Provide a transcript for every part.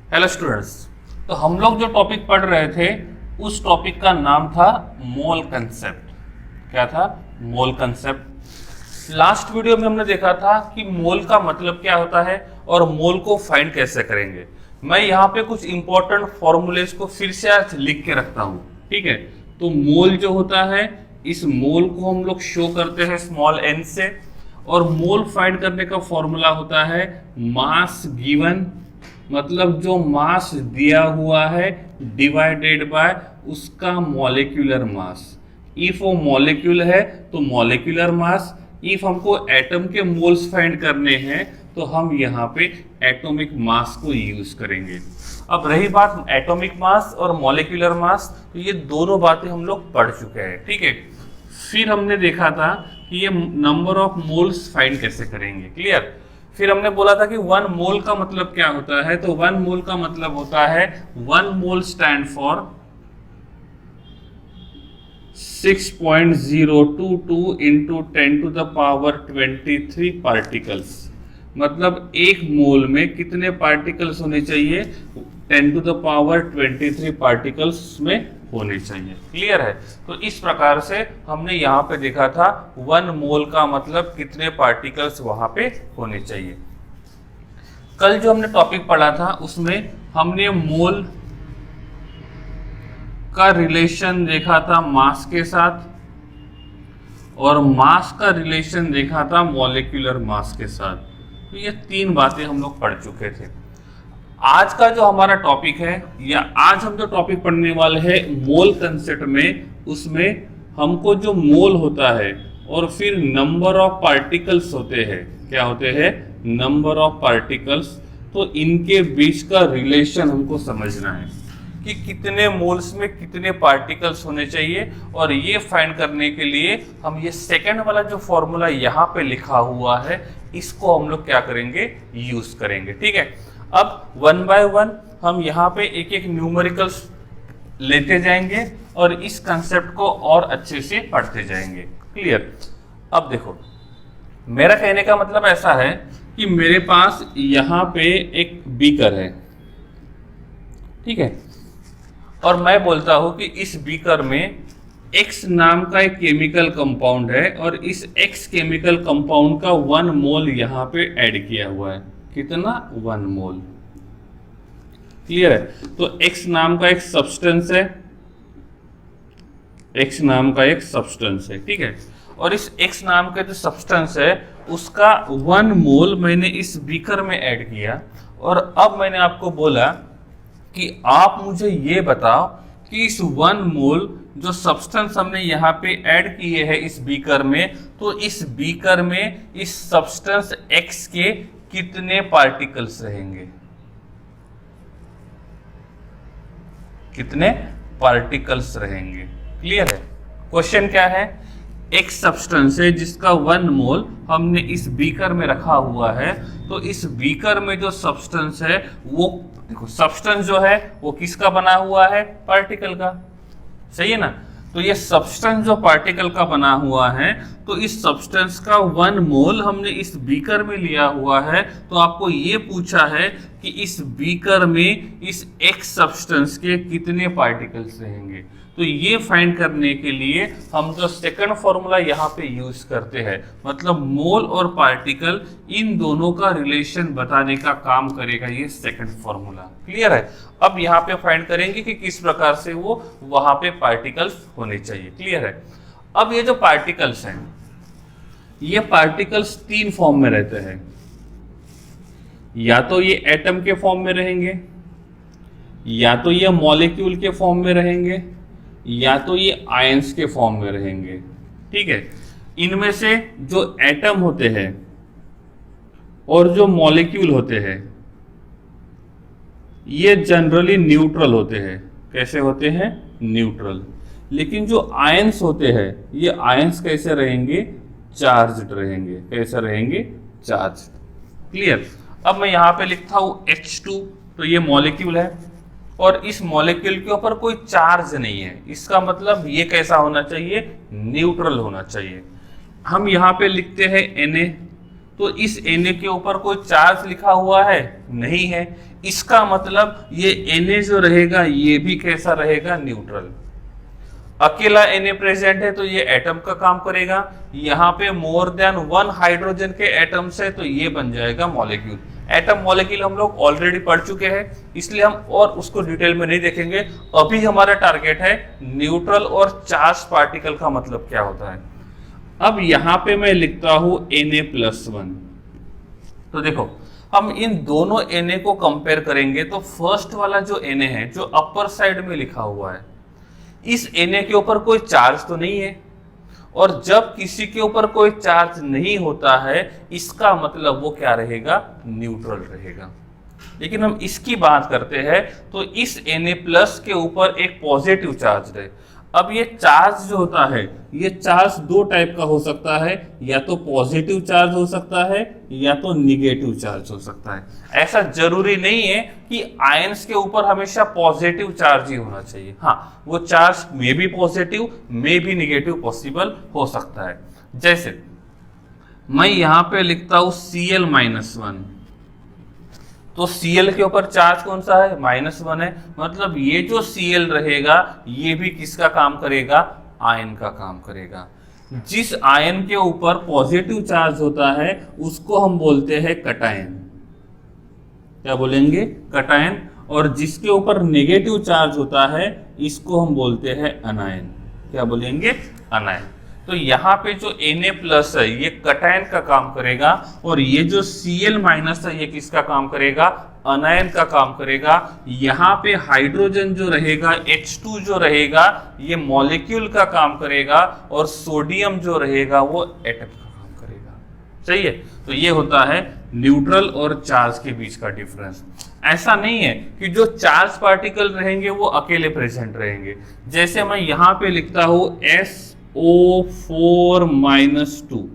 Hello students. तो हम लोग जो टॉपिक पढ़ रहे थे उस टॉपिक का नाम था मोल कंसेप्ट। क्या था? मोल कंसेप्ट। लास्ट वीडियो में हमने देखा था कि मोल का मतलब क्या होता है और मोल को फाइंड कैसे करेंगे। मैं यहाँ पे कुछ इंपॉर्टेंट फॉर्मूलेस को फिर से आज लिख के रखता हूँ, ठीक है। तो मोल जो होता है, इस मोल को हम लोग शो करते हैं स्मॉल n से, और मोल फाइंड करने का फॉर्मूला होता है मास गिवन, मतलब जो मास दिया हुआ है डिवाइडेड बाय उसका मॉलिक्यूलर मास। इफ वो मॉलिक्यूल है तो मॉलिक्यूलर मास, इफ हमको एटम के मोल्स फाइंड करने हैं तो हम यहाँ पे एटॉमिक मास को यूज करेंगे। अब रही बात एटॉमिक मास और मॉलिक्यूलर मास, तो ये दोनों बातें हम लोग पढ़ चुके हैं, ठीक है। फिर हमने देखा था कि ये नंबर ऑफ मोल्स फाइंड कैसे करेंगे, क्लियर। फिर हमने बोला था कि वन मोल का मतलब क्या होता है, तो वन मोल का मतलब होता है one mole stand for 6.022 into 10 to the power 23 particles. मतलब एक मोल में कितने पार्टिकल्स होने चाहिए? 10 टू द पावर 23 पार्टिकल्स में होने चाहिए, क्लियर है। तो इस प्रकार से हमने यहाँ पे देखा था वन मोल का मतलब कितने पार्टिकल्स वहां पे होने चाहिए। कल जो हमने टॉपिक पढ़ा था उसमें हमने मोल का रिलेशन देखा था मास के साथ, और मास का रिलेशन देखा था मॉलिक्यूलर मास के साथ। तो ये तीन बातें हम लोग पढ़ चुके थे। आज का जो हमारा टॉपिक है, या आज हम जो टॉपिक पढ़ने वाले हैं मोल कंसेप्ट में, उसमें हमको जो मोल होता है और फिर नंबर ऑफ पार्टिकल्स होते हैं, क्या होते हैं? Number of particles. तो इनके बीच का रिलेशन हमको समझना है कि कितने मोल्स में कितने पार्टिकल्स होने चाहिए, और ये फाइंड करने के लिए हम ये सेकंड वाला जो फॉर्मूला यहाँ पे लिखा हुआ है इसको हम लोग क्या करेंगे? यूज करेंगे, ठीक है। अब वन बाय वन हम यहाँ पे एक एक न्यूमेरिकल्स लेते जाएंगे और इस कंसेप्ट को और अच्छे से पढ़ते जाएंगे, क्लियर। अब देखो, मेरा कहने का मतलब ऐसा है कि मेरे पास यहाँ पे एक बीकर है, ठीक है, और मैं बोलता हूं कि इस बीकर में X नाम का एक केमिकल कंपाउंड है, और इस X केमिकल कंपाउंड का 1 मोल यहाँ पे ऐड किया हुआ है। कितना? 1 मोल, क्लियर है। तो X नाम का एक सब्सटेंस है, X नाम का एक सब्सटेंस है, ठीक है। और इस X नाम का जो सब्सटेंस है उसका 1 मोल मैंने इस बीकर में ऐड किया, और अब मैंने आपको बोला कि आप मुझे ये बताओ कि इस 1 मोल जो सब्सटेंस हमने यहाँ पे ऐड किए हैं इस बीकर में, तो इस बीकर में इस सब्सटेंस X के कितने पार्टिकल्स रहेंगे? कितने पार्टिकल्स रहेंगे, क्लियर है। क्वेश्चन क्या है? एक सब्सटेंस है जिसका 1 मोल हमने इस बीकर में रखा हुआ है, तो इस बीकर में जो सब्सटेंस है वो, देखो सब्सटेंस जो है वो किसका बना हुआ है? पार्टिकल का, सही है ना। तो ये सब्सटेंस जो पार्टिकल का बना हुआ है, तो इस सब्सटेंस का 1 मोल हमने इस बीकर में लिया हुआ है। तो आपको ये पूछा है कि इस बीकर में इस X सब्सटेंस के कितने पार्टिकल्स रहेंगे। तो ये फाइंड करने के लिए हम जो सेकंड फॉर्मूला यहाँ पे यूज करते हैं, मतलब मोल और पार्टिकल, इन दोनों का रिलेशन बताने का काम करेगा ये सेकंड फॉर्मूला, क्लियर है। अब यहाँ पे फाइंड करेंगे कि किस प्रकार से वो वहां पे पार्टिकल्स होने चाहिए, क्लियर है। अब ये जो पार्टिकल्स हैं, ये पार्टिकल्स 3 फॉर्म में रहते हैं। या तो ये एटम के फॉर्म में रहेंगे, या तो ये मॉलिक्यूल के फॉर्म में रहेंगे, या तो ये आयंस के फॉर्म में रहेंगे, ठीक है। इनमें से जो एटम होते हैं और जो मॉलिक्यूल होते हैं ये जनरली न्यूट्रल होते हैं। कैसे होते हैं? न्यूट्रल। लेकिन जो आयंस होते हैं, ये आयंस कैसे रहेंगे? चार्ज्ड रहेंगे। कैसे रहेंगे? Charge, clear. अब मैं यहाँ पे लिखता हूँ H2, तो ये मॉलिक्यूल है और इस मॉलिक्यूल के ऊपर कोई चार्ज नहीं है। इसका मतलब ये कैसा होना चाहिए? न्यूट्रल होना चाहिए। हम यहाँ पे लिखते हैं Na, तो इस Na के ऊपर कोई चार्ज लिखा हुआ है? नहीं है। इसका मतलब ये Na जो रहेगा ये भी कैसा रहेगा, न्यूट्रल। अकेला Na प्रेजेंट है तो ये एटम का काम करेगा, यहाँ पे मोर देन वन हाइड्रोजन के एटम्स है तो ये बन जाएगा मॉलिक्यूल। एटम मॉलिक्यूल हम लोग ऑलरेडी पढ़ चुके हैं, इसलिए हम और उसको डिटेल में नहीं देखेंगे। अभी हमारा टारगेट है न्यूट्रल और चार्ज पार्टिकल का मतलब क्या होता है। अब यहाँ पे मैं लिखता हूं Na+1। तो देखो हम इन दोनों Na को कंपेयर करेंगे तो फर्स्ट वाला जो Na है जो अपर साइड में लिखा हुआ है, इस Na के ऊपर कोई चार्ज तो नहीं है, और जब किसी के ऊपर कोई चार्ज नहीं होता है इसका मतलब वो क्या रहेगा, न्यूट्रल रहेगा। लेकिन हम इसकी बात करते हैं तो इस Na+ के ऊपर एक पॉजिटिव चार्ज है। अब ये चार्ज जो होता है ये चार्ज दो टाइप का हो सकता है, या तो पॉजिटिव चार्ज हो सकता है या तो निगेटिव चार्ज हो सकता है। ऐसा जरूरी नहीं है कि आयंस के ऊपर हमेशा पॉजिटिव चार्ज ही होना चाहिए। हाँ, वो चार्ज मे भी पॉजिटिव मे भी निगेटिव पॉसिबल हो सकता है। जैसे मैं यहां पे लिखता हूं Cl-1, तो Cl के ऊपर चार्ज कौन सा है, -1 है। मतलब ये जो Cl रहेगा ये भी किसका काम करेगा, आयन का काम करेगा। जिस आयन के ऊपर पॉजिटिव चार्ज होता है उसको हम बोलते हैं कटायन। क्या बोलेंगे, कटायन। और जिसके ऊपर नेगेटिव चार्ज होता है इसको हम बोलते हैं अनायन। क्या बोलेंगे, अनायन। तो यहाँ पे जो Na+ है ये कटायन का काम करेगा, और ये जो Cl- है ये किसका काम करेगा, अनायन का काम करेगा। यहाँ पे हाइड्रोजन जो रहेगा H2 जो रहेगा ये मॉलिक्यूल का काम करेगा, और सोडियम जो रहेगा वो एटम का काम करेगा। सही है। तो ये होता है न्यूट्रल और चार्ज के बीच का डिफरेंस। ऐसा नहीं है कि जो चार्ज पार्टिकल रहेंगे वो अकेले प्रेजेंट रहेंगे। जैसे मैं यहाँ पे लिखता हूं SO4-2,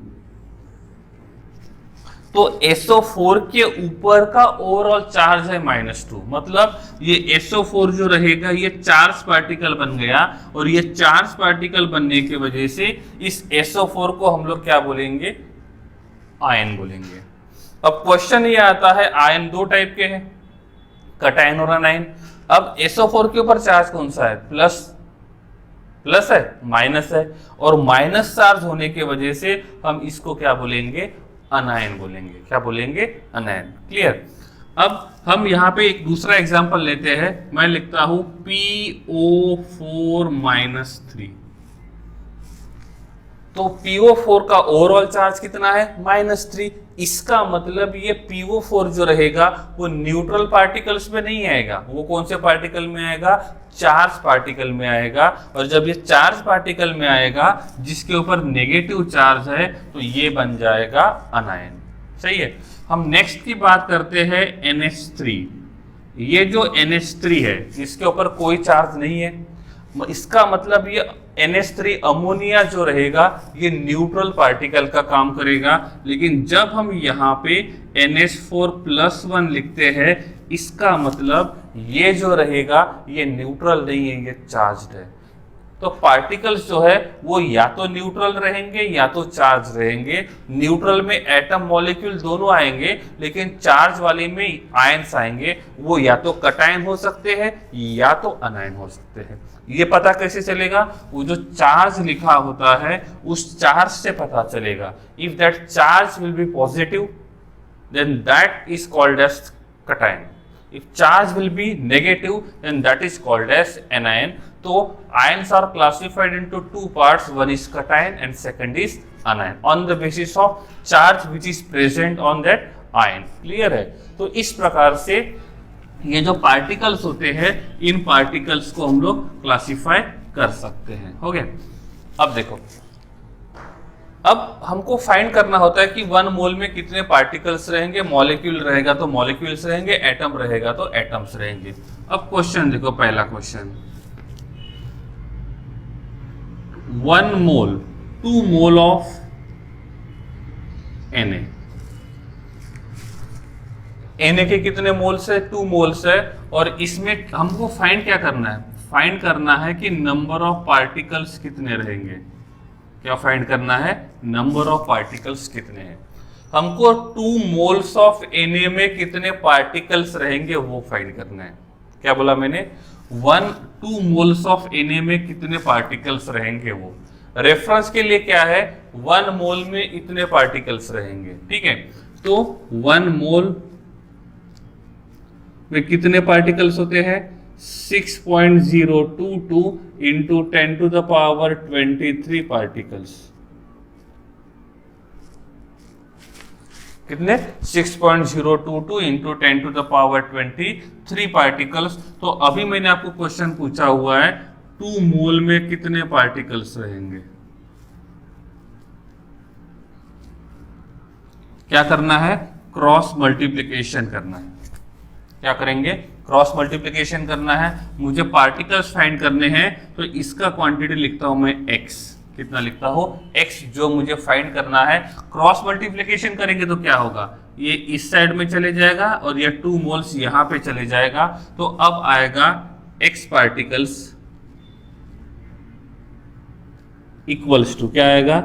तो SO4 के ऊपर का ओवरऑल चार्ज है -2। मतलब ये SO4 जो रहेगा ये चार्ज पार्टिकल बन गया, और ये चार्ज पार्टिकल बनने की वजह से इस SO4 को हम लोग क्या बोलेंगे, आयन बोलेंगे। अब क्वेश्चन ये आता है, आयन दो टाइप के हैं, कटायन और अनायन। अब SO4 के ऊपर चार्ज कौन सा है, प्लस है, माइनस है, और माइनस चार्ज होने की वजह से हम इसको क्या बोलेंगे, अनायन बोलेंगे। क्या बोलेंगे, अनायन। क्लियर। अब हम यहाँ पे एक दूसरा एग्जांपल लेते हैं। मैं लिखता हूं PO4-3, तो PO4 का ओवरऑल चार्ज कितना है, -3। इसका मतलब ये PO4 जो रहेगा वो न्यूट्रल पार्टिकल्स में नहीं आएगा, वो कौन से पार्टिकल में आएगा, चार्ज पार्टिकल में आएगा। और जब ये चार्ज पार्टिकल में आएगा जिसके ऊपर नेगेटिव चार्ज है तो ये बन जाएगा अनायन। सही है। हम नेक्स्ट की बात करते हैं NH3। ये जो NH3 है इसके ऊपर कोई चार्ज नहीं है, इसका मतलब ये NH3 अमोनिया जो रहेगा ये न्यूट्रल पार्टिकल का काम करेगा। लेकिन जब हम यहाँ पे NH4+1 लिखते हैं इसका मतलब ये जो रहेगा ये न्यूट्रल नहीं है, ये चार्ज्ड है। तो पार्टिकल्स जो है वो या तो न्यूट्रल रहेंगे या तो चार्ज रहेंगे। न्यूट्रल में एटम मॉलिक्यूल दोनों आएंगे, लेकिन चार्ज वाले में आयंस आएंगे। वो या तो कटायन हो सकते हैं या तो अनायन हो सकते हैं। ये पता कैसे चलेगा, वो जो चार्ज लिखा होता है उस चार्ज से पता चलेगा। If that charge will be positive then that is called as cation. If charge will be negative, then that is called as anion. So ions are classified into two parts. One is cation and second is anion on the basis of charge which is present on that ion. Clear है। तो इस प्रकार से ये जो particles होते हैं इन particles को हम लोग क्लासिफाई कर सकते हैं। हो गया। अब देखो, अब हमको फाइंड करना होता है कि 1 मोल में कितने पार्टिकल्स रहेंगे। मॉलिक्यूल रहेगा तो मॉलिक्यूल्स रहेंगे, एटम रहेगा तो एटम्स रहेंगे। अब क्वेश्चन देखो, पहला question, 1 mole 2 mole of Na। Na के कितने मोल्स है, 2 मोल्स है। और इसमें हमको फाइंड क्या करना है, फाइंड करना है कि नंबर ऑफ पार्टिकल्स कितने रहेंगे। क्या फाइंड करना है, नंबर ऑफ पार्टिकल्स कितने हैं। हमको 2 मोल्स ऑफ Na में कितने पार्टिकल्स रहेंगे वो फाइंड करना है। क्या बोला मैंने? 2 मोल्स ऑफ Na में कितने पार्टिकल्स रहेंगे वो। रेफरेंस के लिए क्या है, 1 मोल में इतने पार्टिकल्स रहेंगे, ठीक है। तो 1 मोल में कितने पार्टिकल्स होते हैं? 6.022 into 10 to the power 23 particles. कितने? 6.022 into 10 to the power 23 particles. तो अभी मैंने आपको क्वेश्चन पूछा हुआ है 2 मोल में कितने पार्टिकल्स रहेंगे। क्या करना है? क्रॉस मल्टीप्लिकेशन करना है। क्या करेंगे? क्रॉस मल्टीप्लिकेशन करना है। मुझे पार्टिकल्स फाइंड करने हैं, तो इसका क्वांटिटी लिखता हूं मैं x। कितना लिखता हूं? x, जो मुझे फाइंड करना है। क्रॉस मल्टीप्लिकेशन करेंगे तो क्या होगा? ये इस साइड में चले जाएगा और ये 2 मोल्स यहां पे चले जाएगा। तो अब आएगा x पार्टिकल्स इक्वल्स टू क्या आएगा?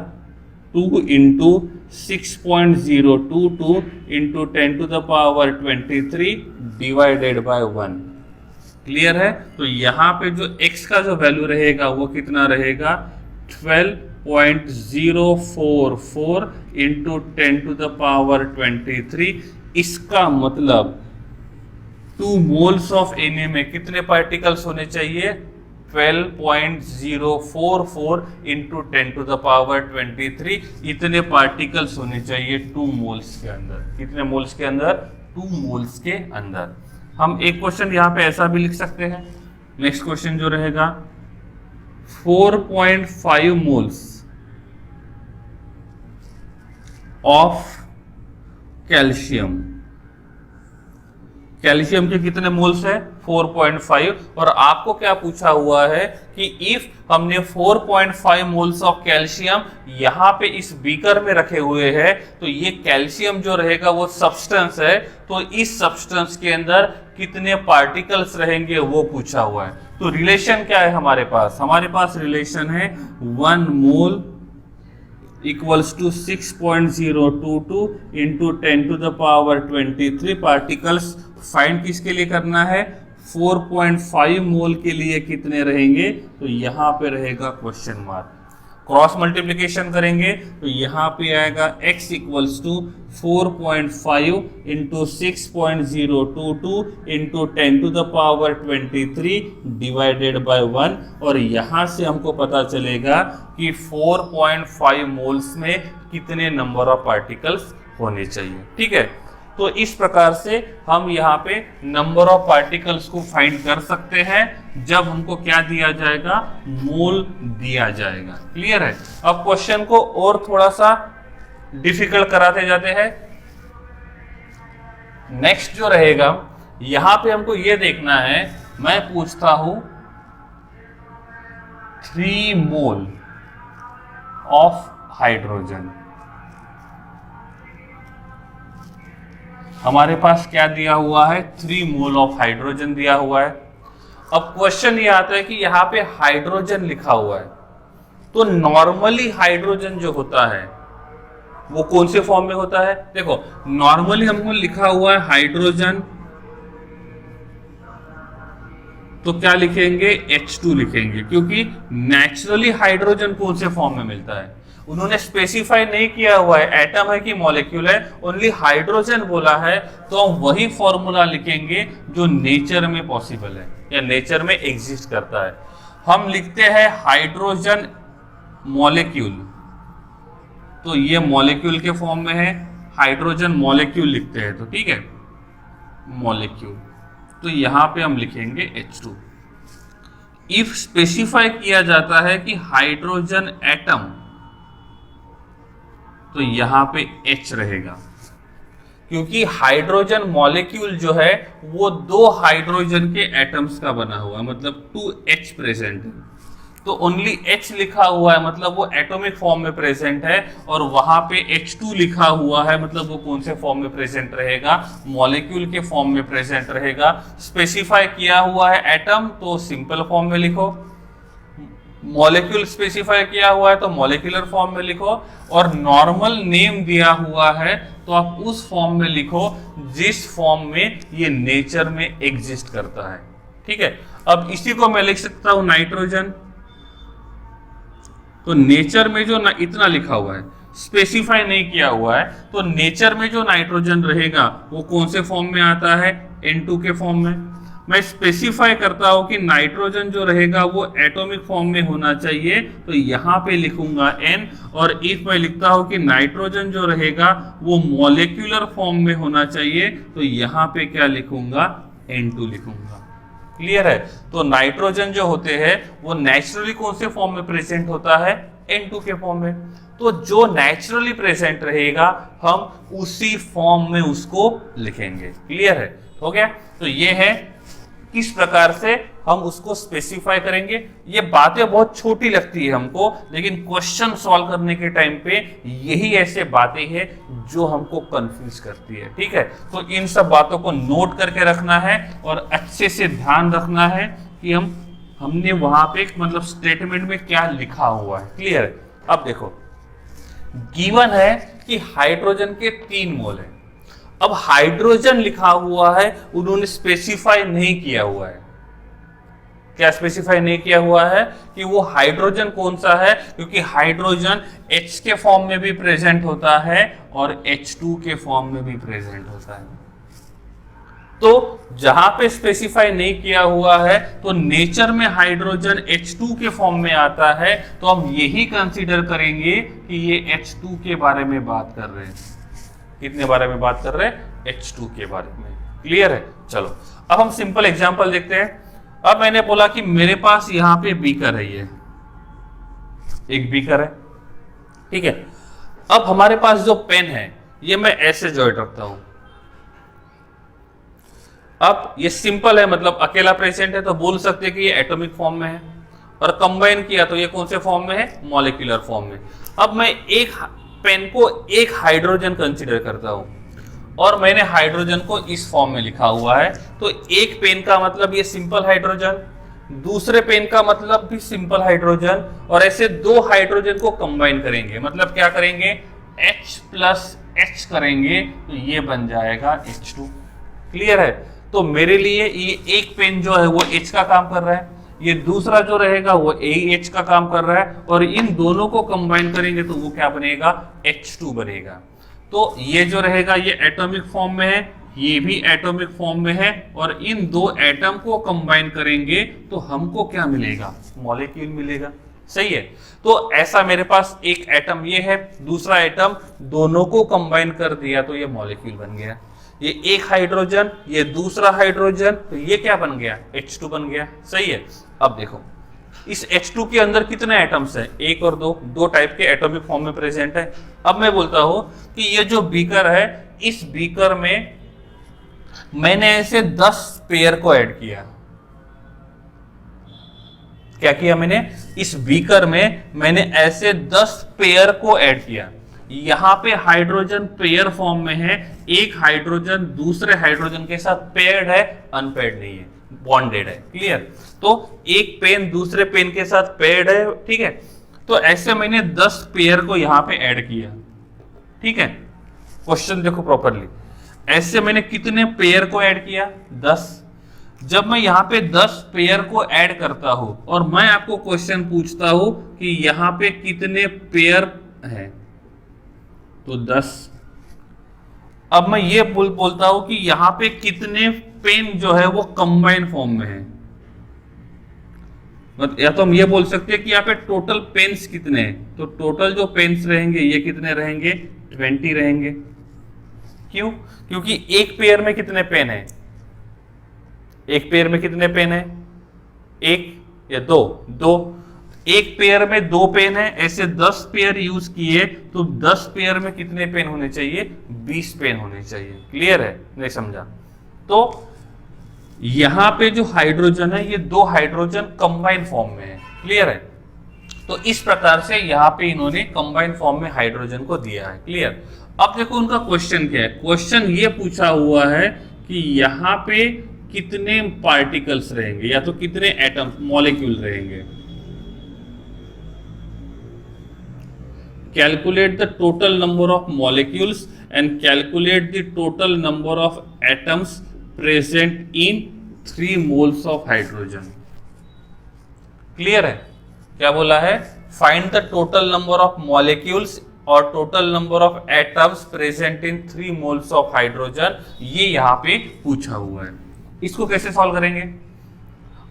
2 into 6.022 into 10 to the power 23 divided by 1। Clear है? तो यहां पे जो x का जो वैल्यू रहेगा वो कितना रहेगा? 12.044 इंटू 10 टू द पावर 23। इसका मतलब 2 मोल्स ऑफ Na में कितने पार्टिकल्स होने चाहिए? 12.044 इंटू 10 टू द पावर 23। इतने पार्टिकल्स होने चाहिए 2 मोल्स के अंदर। कितने मोल्स के अंदर? 2 मोल्स के अंदर। हम एक क्वेश्चन यहां पे ऐसा भी लिख सकते हैं। नेक्स्ट क्वेश्चन जो रहेगा 4.5 मोल्स ऑफ कैल्शियम। कैल्शियम के कितने मोल्स है? 4.5। और आपको क्या पूछा हुआ है कि इफ हमने 4.5 मोल्स ऑफ कैल्शियम यहां पे इस बीकर में रखे हुए हैं, तो ये कैल्शियम जो रहेगा वो सब्सटेंस है, तो इस सब्सटेंस के अंदर कितने पार्टिकल्स रहेंगे वो पूछा हुआ है। तो रिलेशन क्या है हमारे पास? हमारे पास रिलेशन है 1 mole equals to 6.022 into 10 to the power 23 particles. Find किसके लिए करना है? 4.5 मोल के लिए कितने रहेंगे? तो यहां पे रहेगा क्वेश्चन मार्क। क्रॉस मल्टीप्लिकेशन करेंगे तो यहां पे आएगा x equals to 4.5 into 6.022 into 10 to the power 23 divided by 1। और यहां से हमको पता चलेगा कि 4.5 मोल्स में कितने नंबर ऑफ पार्टिकल्स होने चाहिए। ठीक है, तो इस प्रकार से हम यहाँ पे नंबर ऑफ पार्टिकल्स को फाइंड कर सकते हैं जब हमको क्या दिया जाएगा? मोल दिया जाएगा। क्लियर है? अब क्वेश्चन को और थोड़ा सा डिफिकल्ट कराते जाते हैं। नेक्स्ट जो रहेगा यहां पे हमको ये देखना है, मैं पूछता हूं 3 मोल ऑफ हाइड्रोजन। हमारे पास क्या दिया हुआ है? 3 मोल ऑफ हाइड्रोजन दिया हुआ है। अब क्वेश्चन ये आता है कि यहाँ पे हाइड्रोजन लिखा हुआ है, तो नॉर्मली हाइड्रोजन जो होता है वो कौन से फॉर्म में होता है? देखो, नॉर्मली हमको लिखा हुआ है हाइड्रोजन, तो क्या लिखेंगे? H2 लिखेंगे, क्योंकि नेचुरली हाइड्रोजन कौन से फॉर्म में मिलता है? उन्होंने स्पेसिफाई नहीं किया हुआ है एटम है कि मॉलिक्यूल है, ओनली हाइड्रोजन बोला है, तो हम वही फॉर्मूला लिखेंगे जो नेचर में पॉसिबल है या नेचर में एग्जिस्ट करता है। हम लिखते हैं हाइड्रोजन मॉलिक्यूल, तो ये मॉलिक्यूल के फॉर्म में है, हाइड्रोजन मॉलिक्यूल लिखते हैं, तो ठीक है, मॉलिक्यूल, तो यहां पे हम लिखेंगे H2। इफ स्पेसिफाई किया जाता है कि हाइड्रोजन एटम, तो यहां पे H रहेगा, क्योंकि हाइड्रोजन मॉलिक्यूल जो है वो 2 हाइड्रोजन के एटम्स का बना हुआ है, मतलब 2H प्रेजेंट है, तो ओनली H लिखा हुआ है, मतलब वो एटॉमिक फॉर्म में प्रेजेंट है, और वहां पे H2 लिखा हुआ है, मतलब वो कौन से फॉर्म में प्रेजेंट रहेगा? मॉलिक्यूल के फॉर्म में प्रेजेंट रहेगा। स्पेसिफाई किया हुआ है एटम, तो सिंपल फॉर्म में लिखो, मॉलिक्यूल स्पेसिफाई किया हुआ है तो मॉलिक्यूलर फॉर्म में लिखो, और नॉर्मल नेम दिया हुआ है तो आप उस फॉर्म में लिखो जिस फॉर्म में ये नेचर में एग्जिस्ट करता है। ठीक है, अब इसी को मैं लिख सकता हूं नाइट्रोजन, तो नेचर में जो इतना लिखा हुआ है, स्पेसिफाई नहीं किया हुआ है, तो नेचर में जो नाइट्रोजन रहेगा वो कौन से फॉर्म में आता है, N2 के फॉर्म में। मैं स्पेसिफाई करता हूं कि नाइट्रोजन जो रहेगा वो एटॉमिक फॉर्म में होना चाहिए, तो यहां पे लिखूंगा N, और इफ मैं लिखता हूं कि नाइट्रोजन जो रहेगा वो मॉलिक्यूलर फॉर्म में होना चाहिए, तो यहां पे क्या लिखूंगा, N2 लिखूंगा। क्लियर है? तो नाइट्रोजन जो होते हैं वो नेचुरली कौन से फॉर्म में प्रेजेंट होता है, N2 के फॉर्म में। तो जो नेचुरली प्रेजेंट रहेगा हम उसी फॉर्म में उसको लिखेंगे। क्लियर है? हो गया? तो ये है किस प्रकार से हम उसको स्पेसिफाई करेंगे। ये बातें बहुत छोटी लगती है हमको, लेकिन क्वेश्चन सॉल्व करने के टाइम पे यही ऐसे बातें हैं जो हमको कंफ्यूज करती है। ठीक है, तो इन सब बातों को नोट करके रखना है और अच्छे से ध्यान रखना है कि हमने वहां पे मतलब स्टेटमेंट में क्या लिखा हुआ है। क्लियर है? अब देखो, गिवन है कि हाइड्रोजन के 3 मोल है। अब हाइड्रोजन लिखा हुआ है, उन्होंने स्पेसिफाई नहीं किया हुआ है। क्या स्पेसिफाई नहीं किया हुआ है कि वो हाइड्रोजन कौन सा है, क्योंकि हाइड्रोजन H के फॉर्म में भी प्रेजेंट होता है और H2 के फॉर्म में भी प्रेजेंट होता है। तो जहां पे स्पेसिफाई नहीं किया हुआ है तो नेचर में हाइड्रोजन H2 के फॉर्म में आता है, तो हम यही कंसीडर करेंगे कि ये H2 के बारे में बात कर रहे हैं। कितने बारे में बात कर रहे हैं, H2 के बारे में। क्लियर है? चलो अब हम सिंपल एग्जांपल देखते हैं। अब मैंने बोला कि मेरे पास यहां पे बीकर है, ये एक बीकर है। ठीक है, अब हमारे पास जो पेन है ये मैं ऐसे जॉइंट रखता हूं। अब ये सिंपल है, मतलब अकेला प्रेजेंट है तो बोल सकते हैं कि ये एटॉमिक फॉर्म में है, और कंबाइन किया तो ये कौन से फॉर्म में है, मॉलिक्यूलर फॉर्म में। अब मैं एक पेन को एक हाइड्रोजन कंसीडर करता हूं और मैंने हाइड्रोजन को इस फॉर्म में लिखा हुआ है, तो एक पेन का मतलब ये सिंपल हाइड्रोजन, दूसरे पेन का मतलब भी सिंपल हाइड्रोजन, और ऐसे 2 हाइड्रोजन को कंबाइन करेंगे, मतलब क्या करेंगे, H प्लस H करेंगे, तो ये बन जाएगा H2। क्लियर है? तो मेरे लिए ये एक पेन जो है वो H का काम कर रहा है, ये दूसरा जो रहेगा वो AH का काम कर रहा है, और इन दोनों को कंबाइन करेंगे तो वो क्या बनेगा, H2 बनेगा। तो ये जो रहेगा ये एटॉमिक फॉर्म में है, ये भी एटॉमिक फॉर्म में है, और इन 2 एटम को कंबाइन करेंगे तो हमको क्या मिलेगा, मॉलिक्यूल मिलेगा। सही है? तो ऐसा मेरे पास एक एटम ये है, दूसरा एटम, दोनों को कंबाइन कर दिया तो ये मॉलिक्यूल बन गया। ये एक हाइड्रोजन, ये दूसरा हाइड्रोजन, तो ये क्या बन गया, H2 बन गया। सही है? अब देखो इस H2 के अंदर कितने एटम्स हैं, 1 और 2 टाइप के एटॉमिक फॉर्म में प्रेजेंट है। अब मैं बोलता हूं कि ये जो बीकर है, इस बीकर में मैंने ऐसे 10 पेयर को ऐड किया। क्या किया मैंने, इस बीकर में मैंने ऐसे 10 पेयर को ऐड किया। यहां पे हाइड्रोजन पेयर फॉर्म में है, एक हाइड्रोजन दूसरे हाइड्रोजन के साथ पेयर्ड है, अनपेयर्ड नहीं है, बॉन्डेड है। क्लियर? तो एक पेन दूसरे पेन के साथ पेयर्ड है। ठीक है, तो ऐसे मैंने 10 पेयर को यहां पे ऐड किया। ठीक है, क्वेश्चन देखो प्रॉपरली, ऐसे मैंने कितने पेयर को ऐड किया, 10। जब मैं यहां पे 10 पेयर को ऐड करता हूं और मैं आपको क्वेश्चन पूछता हूं कि यहां पे कितने पेयर है, तो 10। अब मैं ये बोलता हूं कि यहां पे कितने पेन जो है वो कंबाइन फॉर्म में है, या तो हम ये बोल सकते हैं कि यहाँ पे टोटल पेन्स कितने हैं, तो टोटल जो पेन्स रहेंगे ये कितने रहेंगे, 20 रहेंगे। क्यों? क्योंकि एक पेयर में कितने पेन है, एक पेयर में कितने पेन है, 1 या 2, एक पेयर में 2 पेन है, ऐसे 10 पेयर यूज किए तो 10 पेयर में कितने पेन होने चाहिए, 20 पेन होने चाहिए। क्लियर है? नहीं समझा? तो यहां पे जो हाइड्रोजन है ये 2 हाइड्रोजन कंबाइन फॉर्म में है। क्लियर है? तो इस प्रकार से यहां पे इन्होंने कंबाइन फॉर्म में हाइड्रोजन को दिया है। क्लियर? अब देखो उनका क्वेश्चन क्या है, क्वेश्चन ये पूछा हुआ है कि यहां पे कितने पार्टिकल्स रहेंगे, या तो कितने एटम मॉलिक्यूल रहेंगे। calculate the total number of molecules and calculate the total number of atoms present in 3 moles of hydrogen. Clear है? क्या बोला है? Find the total number of molecules और total number of atoms present in 3 moles of hydrogen, ये यहाँ पे पूछा हुआ है। इसको कैसे सॉल्व करेंगे?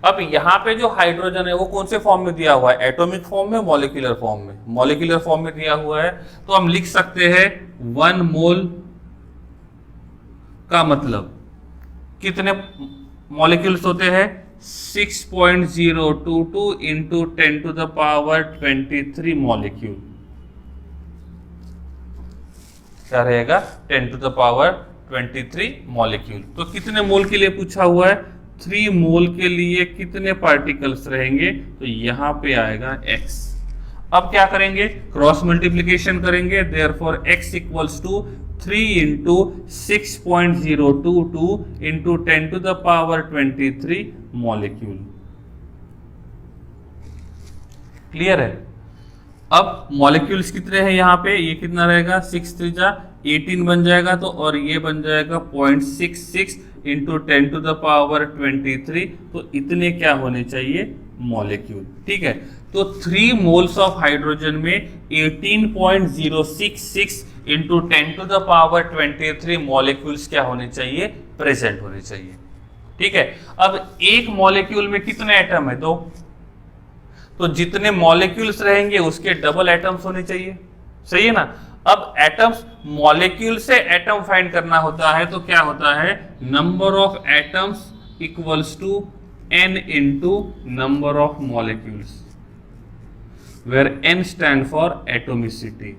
अब यहाँ पे जो हाइड्रोजन है वो कौन से फॉर्म में दिया हुआ है? एटॉमिक फॉर्म में, मॉलिक्यूलर फॉर्म में? मॉलिक्यूलर फॉर्म में दिया हुआ है, तो हम लिख सकते हैं 1 मोल का मतलब कितने मॉलिक्यूल्स होते हैं? 6.022 into 10 to the power 23 molecule. क्या रहेगा? 10 टू द पावर 23 मॉलिक्यूल। तो कितने मोल के लिए पूछा हुआ है? 3 मोल के लिए कितने पार्टिकल्स रहेंगे? तो यहां पे आएगा x। अब क्या करेंगे? क्रॉस मल्टीप्लीकेशन करेंगे। Therefore x equals to 3 into 6.022 into 10 to the power 23 molecule. Clear है? अब मॉलिक्यूल्स कितने हैं यहाँ पे? ये कितना रहेगा? 6 3 जा 18 बन जाएगा, तो और ये बन जाएगा 0.66 इंटू 10 टू द पावर 23। तो इतने क्या होने चाहिए? मॉलिक्यूल। ठीक है, तो 3 मोल्स ऑफ हाइड्रोजन में 18.066 into 10 to the power 23 molecules क्या होने चाहिए? प्रेजेंट होने चाहिए। ठीक है, अब एक मॉलिक्यूल में कितने एटम है? 2। तो जितने मॉलिक्यूल्स रहेंगे उसके डबल एटम्स होने चाहिए। सही है ना? अब एटम्स, मॉलिक्यूल से एटम फाइंड करना होता है, तो क्या होता है? Number of atoms equals to n into number of molecules, where n stand for atomicity.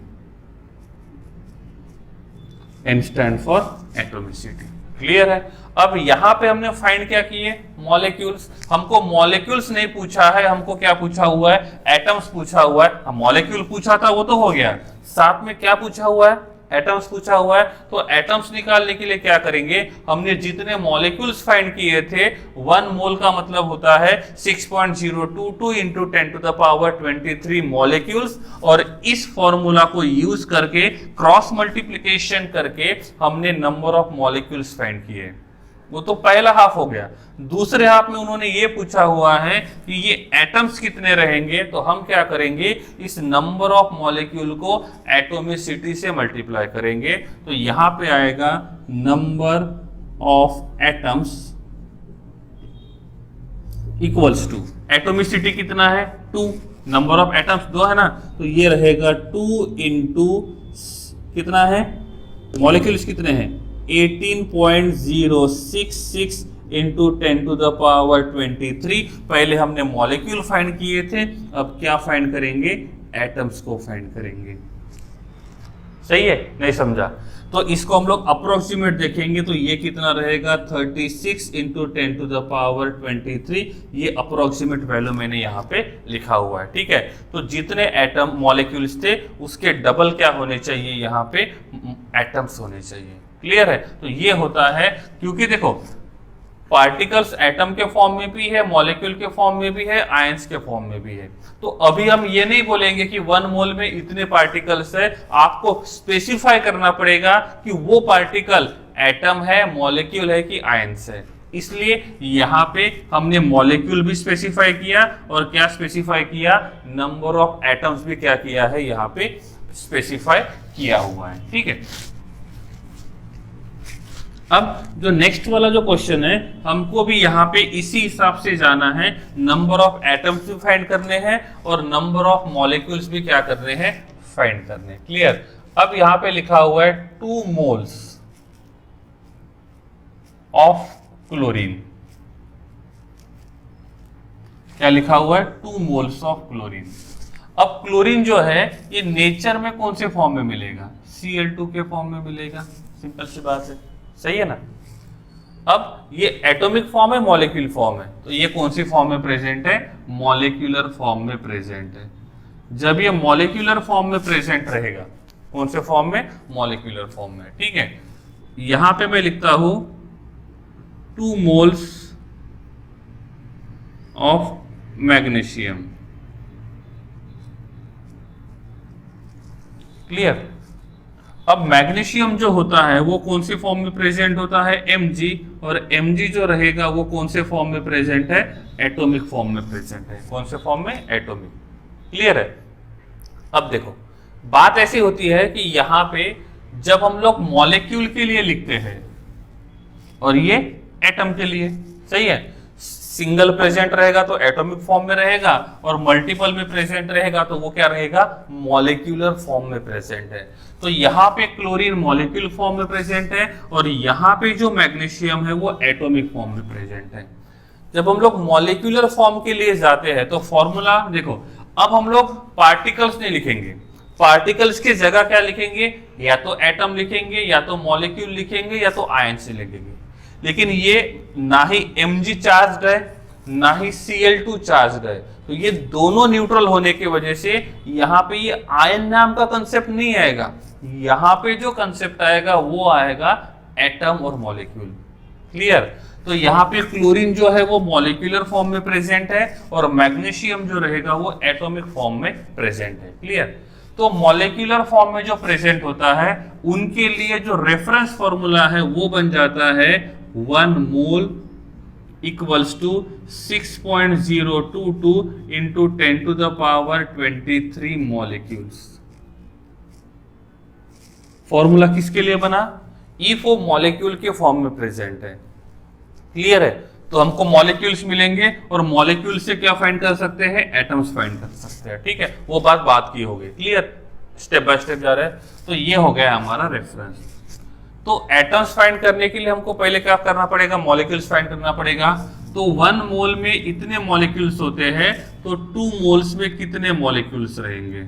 n stand for atomicity. Clear है? अब यहां पे हमने फाइंड क्या किए? मॉलिक्यूल्स। हमको मॉलिक्यूल्स नहीं पूछा है, हमको क्या पूछा हुआ है? एटम्स पूछा हुआ है। हम मॉलिक्यूल पूछा था वो तो हो गया, साथ में क्या पूछा हुआ है? एटम्स पूछा हुआ है। तो एटम्स निकालने के लिए क्या करेंगे? हमने जितने मॉलिक्यूल्स फाइंड किए थे, 1 मोल का मतलब होता है 6.022 into 10 to the power 23 molecules, और इस फॉर्मूला को यूज करके क्रॉस मल्टीप्लिकेशन करके हमने नंबर ऑफ मॉलिक्यूल्स फाइंड किए। वो तो पहला हाफ हो गया। दूसरे हाफ में उन्होंने ये पूछा हुआ है कि ये एटम्स कितने रहेंगे, तो हम क्या करेंगे? इस नंबर ऑफ मॉलिक्यूल को एटोमिसिटी से मल्टीप्लाई करेंगे। तो यहां पे आएगा number of atoms equals to, atomicity कितना है? 2। नंबर ऑफ एटम्स 2 है ना, तो ये रहेगा 2 इंटू कितना है? मॉलिक्यूल्स कितने हैं? 18.066 इंटू 10 टू द पावर 23। पहले हमने मॉलिक्यूल फाइंड किए थे, अब क्या फाइंड करेंगे? एटम्स को फाइंड करेंगे। सही है? नहीं समझा? तो इसको हम लोग अप्रोक्सीमेट देखेंगे, तो ये कितना रहेगा? 36 इंटू 10 टू द पावर 23। ये अप्रोक्सीमेट वैल्यू मैंने यहाँ पे लिखा हुआ है। ठीक है, तो जितने एटम मॉलिक्यूल्स थे उसके डबल क्या होने चाहिए? यहाँ पे एटम्स होने चाहिए। क्लियर है? तो ये होता है, क्योंकि देखो पार्टिकल्स एटम के फॉर्म में भी है, मॉलिक्यूल के फॉर्म में भी है, आयंस के फॉर्म में भी है। तो अभी हम ये नहीं बोलेंगे कि 1 मोल में इतने पार्टिकल्स है, आपको स्पेसिफाई करना पड़ेगा कि वो पार्टिकल एटम है, मॉलिक्यूल है कि आयंस है। इसलिए यहां पे हमने मॉलिक्यूल भी स्पेसिफाई किया, और क्या स्पेसिफाई किया? नंबर ऑफ एटम्स भी क्या किया है? यहां पे स्पेसिफाई किया हुआ है। ठीक है, अब जो नेक्स्ट वाला जो क्वेश्चन है, हमको भी यहाँ पे इसी हिसाब से जाना है। नंबर ऑफ एटम्स भी फाइंड करने हैं और नंबर ऑफ मॉलिक्यूल्स भी क्या करने हैं? फाइंड करने हैं। क्लियर? अब यहाँ पे लिखा हुआ है 2 मोल्स ऑफ क्लोरीन। क्या लिखा हुआ है? 2 मोल्स ऑफ क्लोरीन। अब क्लोरीन जो है ये नेचर में कौन से फॉर्म में मिलेगा? Cl2 के फॉर्म में मिलेगा। सिंपल सी बात है। सही है ना? अब ये एटॉमिक फॉर्म है, मॉलिक्यूल फॉर्म है, तो ये कौन सी फॉर्म में प्रेजेंट है? मॉलिक्यूलर फॉर्म में प्रेजेंट है। जब ये मॉलिक्यूलर फॉर्म में प्रेजेंट रहेगा, कौन से फॉर्म में? मॉलिक्यूलर फॉर्म में। ठीक है, यहां पे मैं लिखता हूं 2 मोल्स ऑफ मैग्नीशियम। क्लियर। अब मैग्नीशियम जो होता है वो कौन सी फॉर्म में प्रेजेंट होता है, Mg, और Mg जो रहेगा वो कौन से फॉर्म में प्रेजेंट है, एटॉमिक फॉर्म में प्रेजेंट है। कौन से फॉर्म में, एटॉमिक। क्लियर है। अब देखो बात ऐसी होती है कि यहां पे जब हम लोग मॉलिक्यूल के लिए लिखते हैं और ये एटम के लिए, सही है, सिंगल प्रेजेंट रहेगा तो एटॉमिक फॉर्म में रहेगा, और मल्टीपल में प्रेजेंट रहेगा तो वो क्या रहेगा, मॉलिक्यूलर फॉर्म में प्रेजेंट है। तो यहाँ पे क्लोरीन मॉलिक्यूल फॉर्म में प्रेजेंट है और यहाँ पे जो मैग्नीशियम है वो एटॉमिक फॉर्म में प्रेजेंट है। जब हम लोग मॉलिक्यूलर फॉर्म के लिए जाते हैं तो फॉर्मूला देखो, अब हम लोग पार्टिकल्स नहीं लिखेंगे, पार्टिकल्स की जगह क्या लिखेंगे, या तो एटम लिखेंगे, या तो मॉलिक्यूल लिखेंगे, या तो आयन से लिखेंगे। लेकिन ये ना ही Mg चार्ज्ड है ना ही Cl2 चार्ज्ड है, तो ये दोनों न्यूट्रल होने की वजह से यहाँ पे ये आयन नाम का कंसेप्ट नहीं आएगा। यहाँ पे जो कंसेप्ट आएगा वो आएगा एटम और मॉलिक्यूल। क्लियर। तो यहाँ पे क्लोरीन जो है वो मॉलिक्यूलर फॉर्म में प्रेजेंट है और मैग्नीशियम जो रहेगा वो एटॉमिक फॉर्म में प्रेजेंट है। क्लियर। तो मॉलिक्यूलर फॉर्म में जो प्रेजेंट होता है उनके लिए जो रेफरेंस फॉर्मूला है वो बन जाता है 1 mole equals to 6.022 into 10 to the power 23 molecules. Formula किसके लिए बना, इफ वो मॉलिक्यूल के फॉर्म में प्रेजेंट है। क्लियर है। तो हमको मॉलिक्यूल्स मिलेंगे और मॉलिक्यूल से क्या फाइंड कर सकते हैं, एटम्स फाइंड कर सकते हैं। ठीक है, वो बात की होगी। क्लियर, स्टेप बाय स्टेप जा रहे हैं। तो ये हो गया हमारा रेफरेंस। तो एटम्स फाइंड करने के लिए हमको पहले क्या करना पड़ेगा, मॉलिक्यूल्स फाइंड करना पड़ेगा। तो 1 मोल में इतने मॉलिक्यूल्स होते हैं, तो 2 मोल्स में कितने मॉलिक्यूल्स रहेंगे,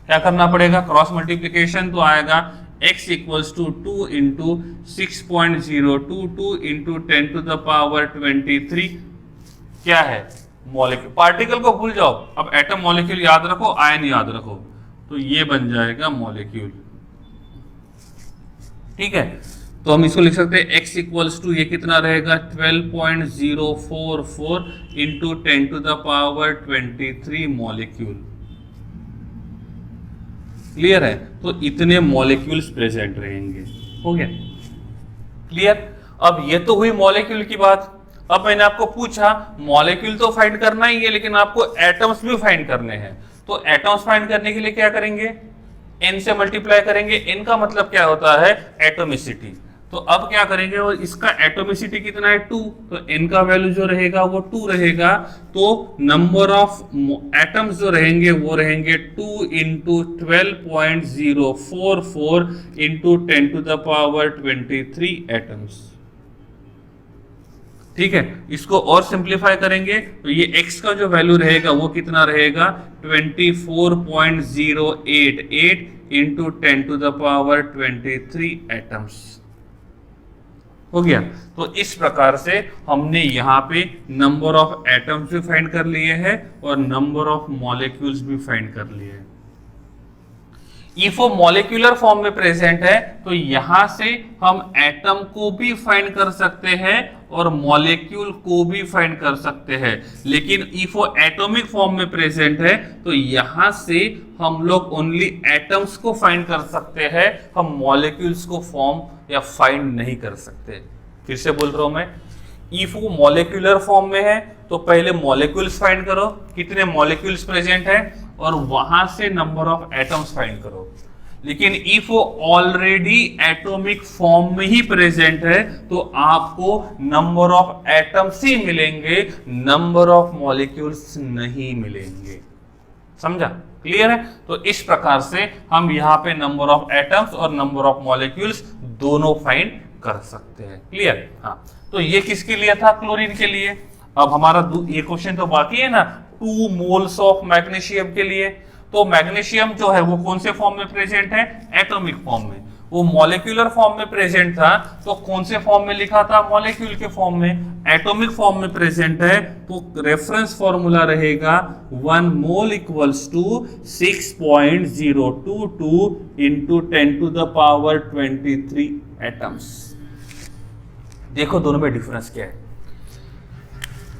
क्या करना पड़ेगा, क्रॉस मल्टीप्लीकेशन। तो आएगा x equals to 2 into 6.022 into 10 to the power 23 क्या है, मॉलिक्यूल। पार्टिकल को भूल जाओ, अब एटम मॉलिक्यूल याद रखो, आयन याद रखो, तो ये बन जाएगा मॉलिक्यूल। ठीक है, तो हम इसको लिख सकते हैं x इक्वल्स टू ये कितना रहेगा 12.044 into 10 to the power 23 molecule. Clear है। तो इतने मॉलिक्यूल्स प्रेजेंट रहेंगे। हो गया क्लियर। अब ये तो हुई मॉलिक्यूल की बात। अब मैंने आपको पूछा मॉलिक्यूल तो फाइंड करना ही है, लेकिन आपको एटम्स भी फाइंड करने हैं। तो एटम्स फाइंड करने के लिए क्या करेंगे, n से मल्टीप्लाई करेंगे। n का मतलब क्या होता है, एटोमिसिटी। तो अब क्या करेंगे, और इसका एटोमिसिटी कितना है 2, तो n का वैल्यू जो रहेगा वो 2 रहेगा। तो नंबर ऑफ एटम्स जो रहेंगे वो रहेंगे 2 into 12.044 into 10 to the power 23 atoms. ठीक है, इसको और सिंप्लीफाई करेंगे तो ये x का जो वैल्यू रहेगा वो कितना रहेगा 24.088 into 10 to the power 23 atoms. हो गया। तो इस प्रकार से हमने यहाँ पे नंबर ऑफ एटम्स भी फाइंड कर लिए हैं और नंबर ऑफ मॉलिक्यूल्स भी फाइंड कर लिए हैं। इफ वो मॉलिक्यूलर फॉर्म में प्रेजेंट है तो यहां से हम एटम को भी फाइंड कर सकते हैं और मॉलिक्यूल को भी फाइंड कर सकते हैं। लेकिन इफ वो एटॉमिक फॉर्म में प्रेजेंट है तो यहां से हम लोग ओनली एटम्स को फाइंड कर सकते हैं, हम मॉलिक्यूल्स को फॉर्म या फाइंड नहीं कर सकते। फिर से बोल रहा हूं मैं, इफ वो मॉलिक्यूलर फॉर्म में है तो पहले मॉलिक्यूल्स फाइंड करो, कितने मॉलिक्यूल्स प्रेजेंट है, और वहां से नंबर ऑफ एटम्स फाइंड करो। लेकिन इफ वो ऑलरेडी एटॉमिक फॉर्म में ही प्रेजेंट है तो आपको नंबर ऑफ एटम्स ही मिलेंगे, नंबर ऑफ मॉलिक्यूल्स नहीं मिलेंगे। समझा, क्लियर है। तो इस प्रकार से हम यहाँ पे नंबर ऑफ एटम्स और नंबर ऑफ मॉलिक्यूल्स दोनों फाइंड कर सकते हैं। क्लियर। हाँ, तो ये किसके लिए था, क्लोरीन के लिए। अब हमारा ये क्वेश्चन तो बाकी है ना, 2 मोल्स ऑफ मैग्नीशियम के लिए। तो मैग्नीशियम जो है वो कौन से फॉर्म में प्रेजेंट है, एटॉमिक फॉर्म में। वो मॉलिक्यूलर फॉर्म में प्रेजेंट था तो कौन से फॉर्म में लिखा था, मॉलिक्यूल के फॉर्म में। एटॉमिक फॉर्म में प्रेजेंट है तो रेफरेंस फॉर्मूला रहेगा 1 mole equals to 6.022 into 10 to the power 23 atoms. देखो दोनों में डिफरेंस क्या है।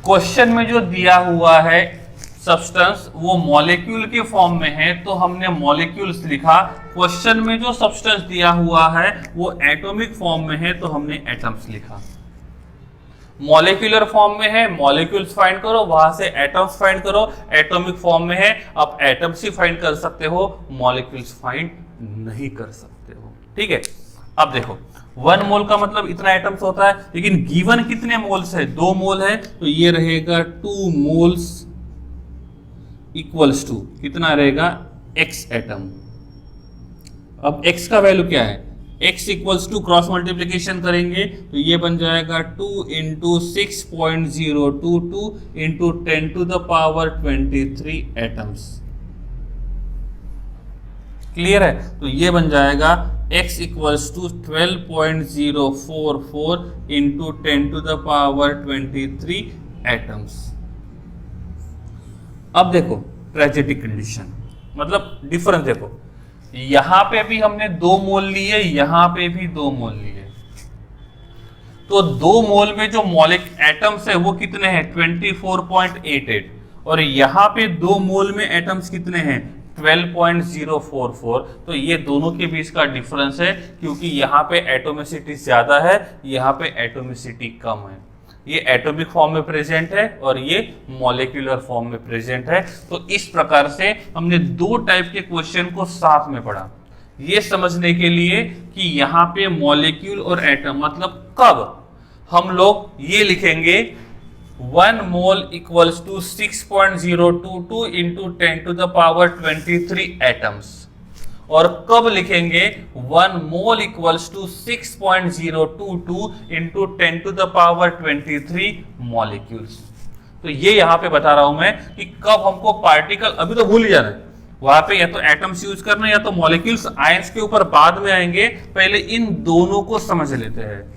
क्वेश्चन में जो दिया हुआ है सब्सटेंस वो मॉलिक्यूल के फॉर्म में है तो हमने मॉलिक्यूल्स लिखा। क्वेश्चन में जो सब्सटेंस दिया हुआ है वो एटॉमिक फॉर्म में है तो हमने एटम्स लिखा। मॉलिक्यूलर फॉर्म में है, मॉलिक्यूल्स फाइंड करो, वहां से एटम्स फाइंड करो। एटॉमिक फॉर्म में है, अब एटम्स ही फाइंड कर सकते हो, मॉलिक्यूल्स फाइंड नहीं कर सकते हो। ठीक है, अब देखो 1 मोल का मतलब इतना एटम्स होता है, लेकिन गिवन कितने मोल्स है? 2 मोल है, तो ये रहेगा 2 मोल्स इक्वल्स टू कितना रहेगा? x atom. अब x का वैल्यू क्या है? x equals to cross multiplication करेंगे तो ये बन जाएगा 2 into 6.022 into 10 to the power 23 atoms. Clear है? तो ये बन जाएगा x equals to 12.044 into 10 to the power 23 atoms. अब देखो ट्रेजेडी कंडीशन, मतलब डिफरेंस देखो, यहां पे भी हमने 2 मोल लिए, यहां पे भी 2 मोल लिए, तो 2 मोल में जो मॉलिक एटम्स है वो कितने हैं? 24.88, और यहां पे 2 मोल में एटम्स कितने हैं? 12.044। तो ये दोनों के बीच का डिफरेंस है, क्योंकि यहाँ पे एटोमिसिटी ज्यादा है, यहाँ पे एटोमिसिटी कम है। ये एटॉमिक फॉर्म में प्रेजेंट है और ये मॉलिक्यूलर फॉर्म में प्रेजेंट है। तो इस प्रकार से हमने 2 टाइप के क्वेश्चन को साथ में पढ़ा, ये समझने के लिए कि यहाँ पे मॉलिक्यूल और एटम मतलब कब हम लोग ये लिखेंगे 1 mole equals to 6.022 into 10 to the power 23 atoms, और कब लिखेंगे 1 mole equals to 6.022 into 10 to the power 23 molecules. तो ये यहां पे बता रहा हूं मैं कि कब हमको पार्टिकल, अभी तो भूल ही जाना है, वहां पे या तो एटम्स यूज करना या तो मॉलिक्यूल्स। आयंस के ऊपर बाद में आएंगे, पहले इन दोनों को समझ लेते हैं।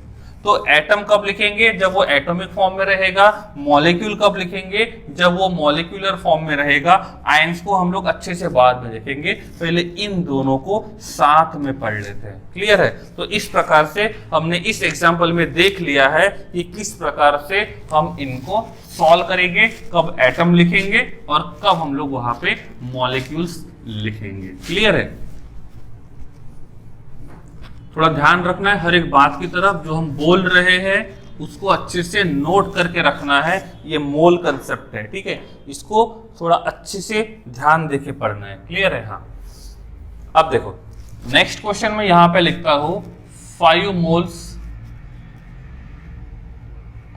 तो एटम कब लिखेंगे? जब वो एटॉमिक फॉर्म में रहेगा। मॉलिक्यूल कब लिखेंगे? जब वो मॉलिक्यूलर फॉर्म में रहेगा। आयंस को हम लोग अच्छे से बाद में देखेंगे, पहले इन दोनों को साथ में पढ़ लेते हैं। क्लियर है? तो इस प्रकार से हमने इस एग्जांपल में देख लिया है कि किस प्रकार से हम इनको सॉल्व करेंगे, कब एटम लिखेंगे और कब हम लोग वहां पे मॉलिक्यूल्स लिखेंगे। क्लियर है? थोड़ा ध्यान रखना है हर एक बात की तरफ, जो हम बोल रहे हैं उसको अच्छे से नोट करके रखना है। ये मोल कंसेप्ट है, ठीक है, इसको थोड़ा अच्छे से ध्यान देके पढ़ना है। क्लियर है? हाँ, अब देखो नेक्स्ट क्वेश्चन में यहां पे लिखता हूं 5 मोल्स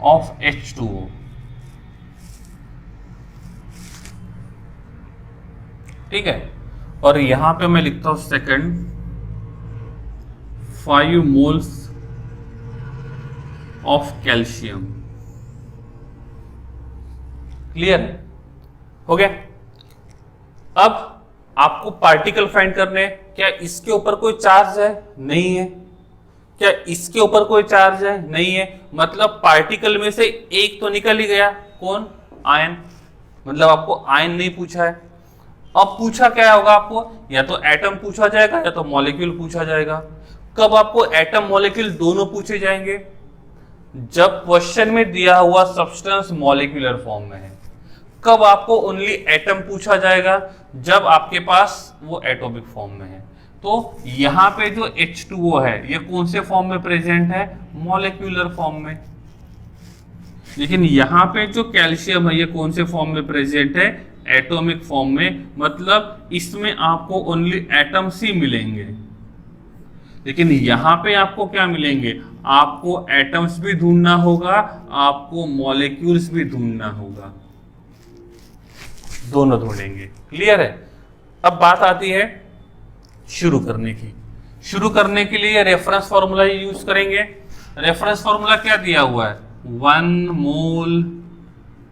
ऑफ H2O। ठीक है, और यहां पे मैं लिखता हूं second 5 moles of calcium. Clear हो गया? अब आपको पार्टिकल फाइंड करने, क्या इसके ऊपर कोई चार्ज है? नहीं है। क्या इसके ऊपर कोई चार्ज है? नहीं है। मतलब पार्टिकल में से एक तो निकल ही गया, कौन? आयन। मतलब आपको आयन नहीं पूछा है। अब पूछा क्या होगा आपको? या तो एटम पूछा जाएगा या तो मॉलिक्यूल पूछा जाएगा। कब आपको एटम मॉलिक्यूल दोनों पूछे जाएंगे? जब क्वेश्चन में दिया हुआ सब्सटेंस मॉलिक्यूलर फॉर्म में है। कब आपको ओनली एटम पूछा जाएगा? जब आपके पास वो एटॉमिक फॉर्म में है। तो यहां पे जो H2O है ये कौन से फॉर्म में प्रेजेंट है? मॉलिक्यूलर फॉर्म में। लेकिन यहां पे जो कैल्शियम है ये कौन से फॉर्म में प्रेजेंट है? एटॉमिक फॉर्म में। मतलब इसमें आपको ओनली एटम्स ही मिलेंगे, लेकिन यहां पे आपको क्या मिलेंगे? आपको एटम्स भी ढूंढना होगा, आपको मॉलिक्यूल्स भी ढूंढना होगा, दोनों ढूंढेंगे। क्लियर है? अब बात आती है शुरू करने की। शुरू करने के लिए रेफरेंस फॉर्मूला यूज करेंगे। रेफरेंस फॉर्मूला क्या दिया हुआ है? 1 mole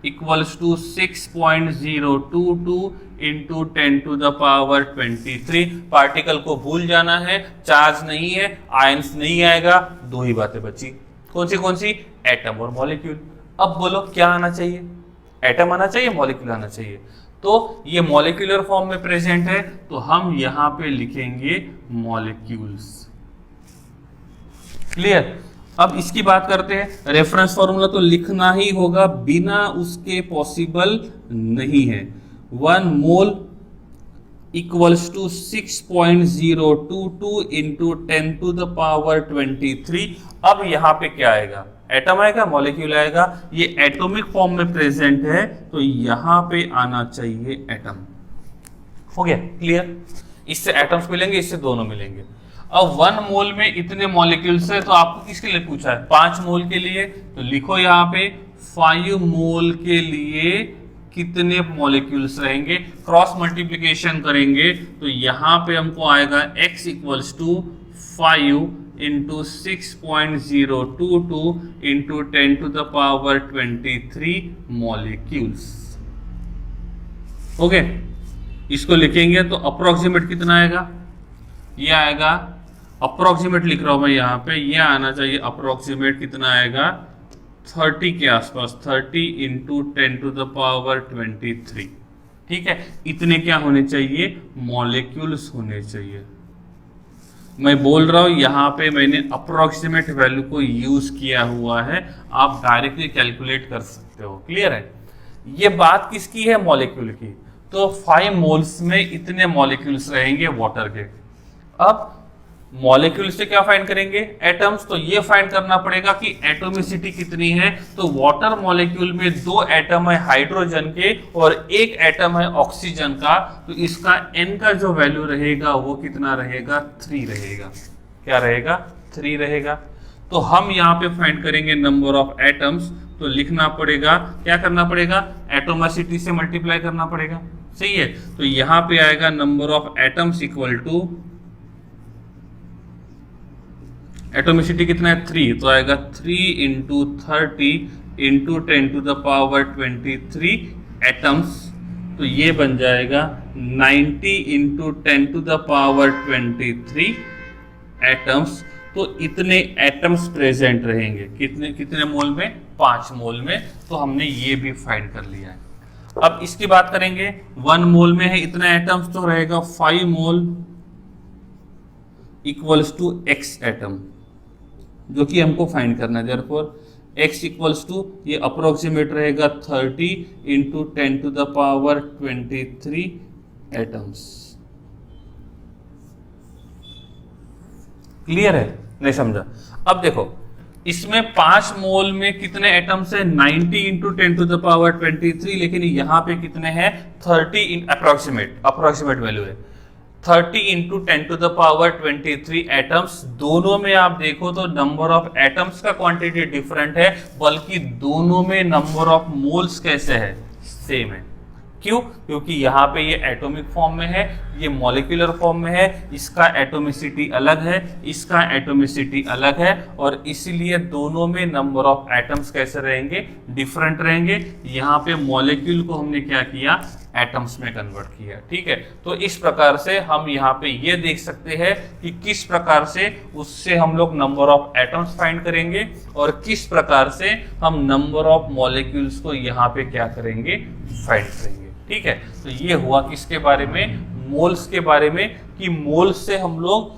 equals to 6.022 into 10 to the power 23। Particle को भूल जाना है, चार्ज नहीं है, आयंस नहीं आएगा, 2 ही बातें बची। कौन सी? एटम और मॉलिक्यूल। अब बोलो क्या आना चाहिए? एटम आना चाहिए, मॉलिक्यूल आना चाहिए। तो ये मॉलिक्यूलर फॉर्म में प्रेजेंट है, तो हम यहां पे लिखेंगे मॉलिक्यूल्स। क्लियर? अब इसकी बात करते हैं। रेफरेंस फॉर्मूला तो लिखना ही होगा, बिना उसके पॉसिबल नहीं है। 1 mole equals to 6.022 into 10 to the power 23। अब यहाँ पे क्या आएगा, एटम आएगा, मॉलिक्यूल आएगा, ये एटॉमिक फॉर्म में प्रेजेंट है तो यहाँ पे आना चाहिए एटम। हो गया क्लियर, इससे एटम्स मिलेंगे, इससे दोनों मिलेंगे। अब 1 मोल में इतने मॉलिक्यूल्स है तो आपको किसके लिए पूछा है, 5 मोल के लिए, तो लिखो यहाँ पे 5 मोल के लिए कितने मॉलिक्यूल्स रहेंगे, क्रॉस मल्टीप्लिकेशन करेंगे तो यहाँ पे हमको आएगा x equals to 5 into 6.022 into 10 to the power 23 molecules. Okay, इसको लिखेंगे तो अप्रोक्सीमेट कितना आएगा, ये आएगा, अप्रोक्सीमेट लिख रहा हूं मैं यहाँ पे, ये आना चाहिए अप्रोक्सीमेट कितना आएगा 30 के आसपास, 30 इंटू 10 टू द पावर 23। ठीक है, इतने क्या होने चाहिए, मॉलिक्यूल्स होने चाहिए। मैं बोल रहा हूं यहाँ पे मैंने अप्रोक्सीमेट वैल्यू को यूज किया हुआ है, आप डायरेक्टली कैलकुलेट कर सकते हो। क्लियर है, ये बात किसकी है, मॉलिक्यूल की। तो 5 मोल्स में इतने मॉलिक्यूल्स रहेंगे वाटर के। अब मॉलिक्यूल से क्या फाइंड करेंगे, एटम्स, तो ये फाइंड करना पड़ेगा कि एटोमिसिटी कितनी है। तो वाटर मॉलिक्यूल में 2 एटम है हाइड्रोजन के और 1 एटम है ऑक्सीजन का, तो इसका n का जो वैल्यू रहेगा वो कितना रहेगा, 3 रहेगा। क्या रहेगा, 3 रहेगा। तो हम यहाँ पे फाइंड करेंगे नंबर ऑफ एटम्स, तो लिखना पड़ेगा, क्या करना पड़ेगा, एटोमिसिटी से मल्टीप्लाई करना पड़ेगा। सही है, तो यहाँ पे आएगा number of atoms equal to, atomicity कितना है 3, तो आएगा 3 into 30 into 10 to the power 23 atoms, तो ये बन जाएगा 90 into 10 to the power 23 atoms. तो इतने एटम्स प्रेजेंट रहेंगे, कितने कितने मोल में, 5 मोल में। तो हमने ये भी फाइंड कर लिया है। अब इसकी बात करेंगे, 1 मोल में है इतना एटम्स, तो रहेगा 5 mole equals to x atom, जो कि हमको फाइंड करना है। देयरफॉर x इक्वल्स टू, ये अप्रोक्सीमेट रहेगा 30 into 10 to the power 23 atoms. Clear है, नहीं समझा। अब देखो इसमें 5 मोल में कितने एटम्स है, 90 इंटू 10 टू द पावर 23, लेकिन यहाँ पे कितने हैं 30, अप्रोक्सीमेट वैल्यू है 30 into 10 to the power 23 atoms. दोनों में आप देखो तो नंबर ऑफ एटम्स का क्वांटिटी डिफरेंट है, बल्कि दोनों में नंबर ऑफ मोल्स कैसे है, सेम है। क्यों, क्योंकि यहाँ पे ये एटॉमिक फॉर्म में है, ये मॉलिक्यूलर फॉर्म में है, इसका एटोमिसिटी अलग है, इसका एटोमिसिटी अलग है, और इसीलिए दोनों में नंबर ऑफ एटम्स कैसे रहेंगे, डिफरेंट रहेंगे। यहाँ पे मॉलिक्यूल को हमने क्या किया, एटम्स में कन्वर्ट किया। ठीक है, तो इस प्रकार से हम यहाँ पे ये देख सकते हैं कि किस प्रकार से उससे हम लोग नंबर ऑफ एटम्स फाइंड करेंगे और किस प्रकार से हम नंबर ऑफ मॉलिक्यूल्स को यहाँ पे क्या करेंगे, फाइंड करेंगे। ठीक है, तो ये हुआ किसके बारे में, मोल्स के बारे में, कि मोल्स से हम लोग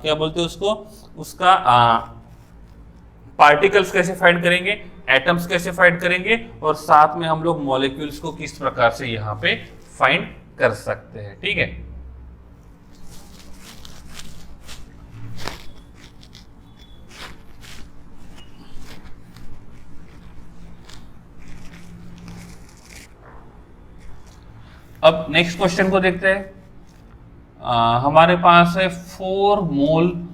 क्या बोलते हैं उसको, उसका पार्टिकल्स कैसे फाइंड करेंगे, एटम्स कैसे फाइंड करेंगे, और साथ में हम लोग मॉलिक्यूल्स को किस प्रकार से यहाँ पे फाइंड कर सकते हैं। ठीक है, अब नेक्स्ट क्वेश्चन को देखते हैं। हमारे पास है 4 मोल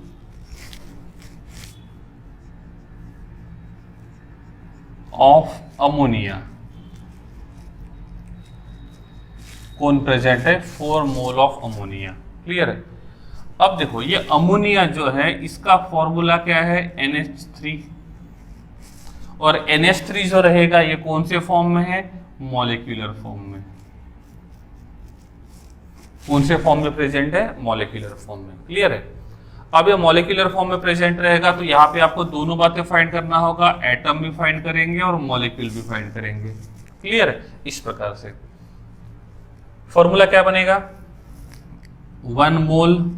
ऑफ अमोनिया। कौन प्रेजेंट है, 4 मोल ऑफ अमोनिया। क्लियर है। अब देखो ये अमोनिया जो है इसका फॉर्मूला क्या है, NH3, और NH3 जो रहेगा ये कौन से फॉर्म में है, मॉलिक्यूलर फॉर्म में। कौन से फॉर्म में प्रेजेंट है, मॉलिक्यूलर फॉर्म में। क्लियर है। अब ये मॉलिक्यूलर फॉर्म में प्रेजेंट रहेगा तो यहाँ पे आपको दोनों बातें फाइंड करना होगा, एटम भी फाइंड करेंगे और मॉलिक्यूल भी फाइंड करेंगे। क्लियर है। इस प्रकार से फॉर्मूला क्या बनेगा, 1 mole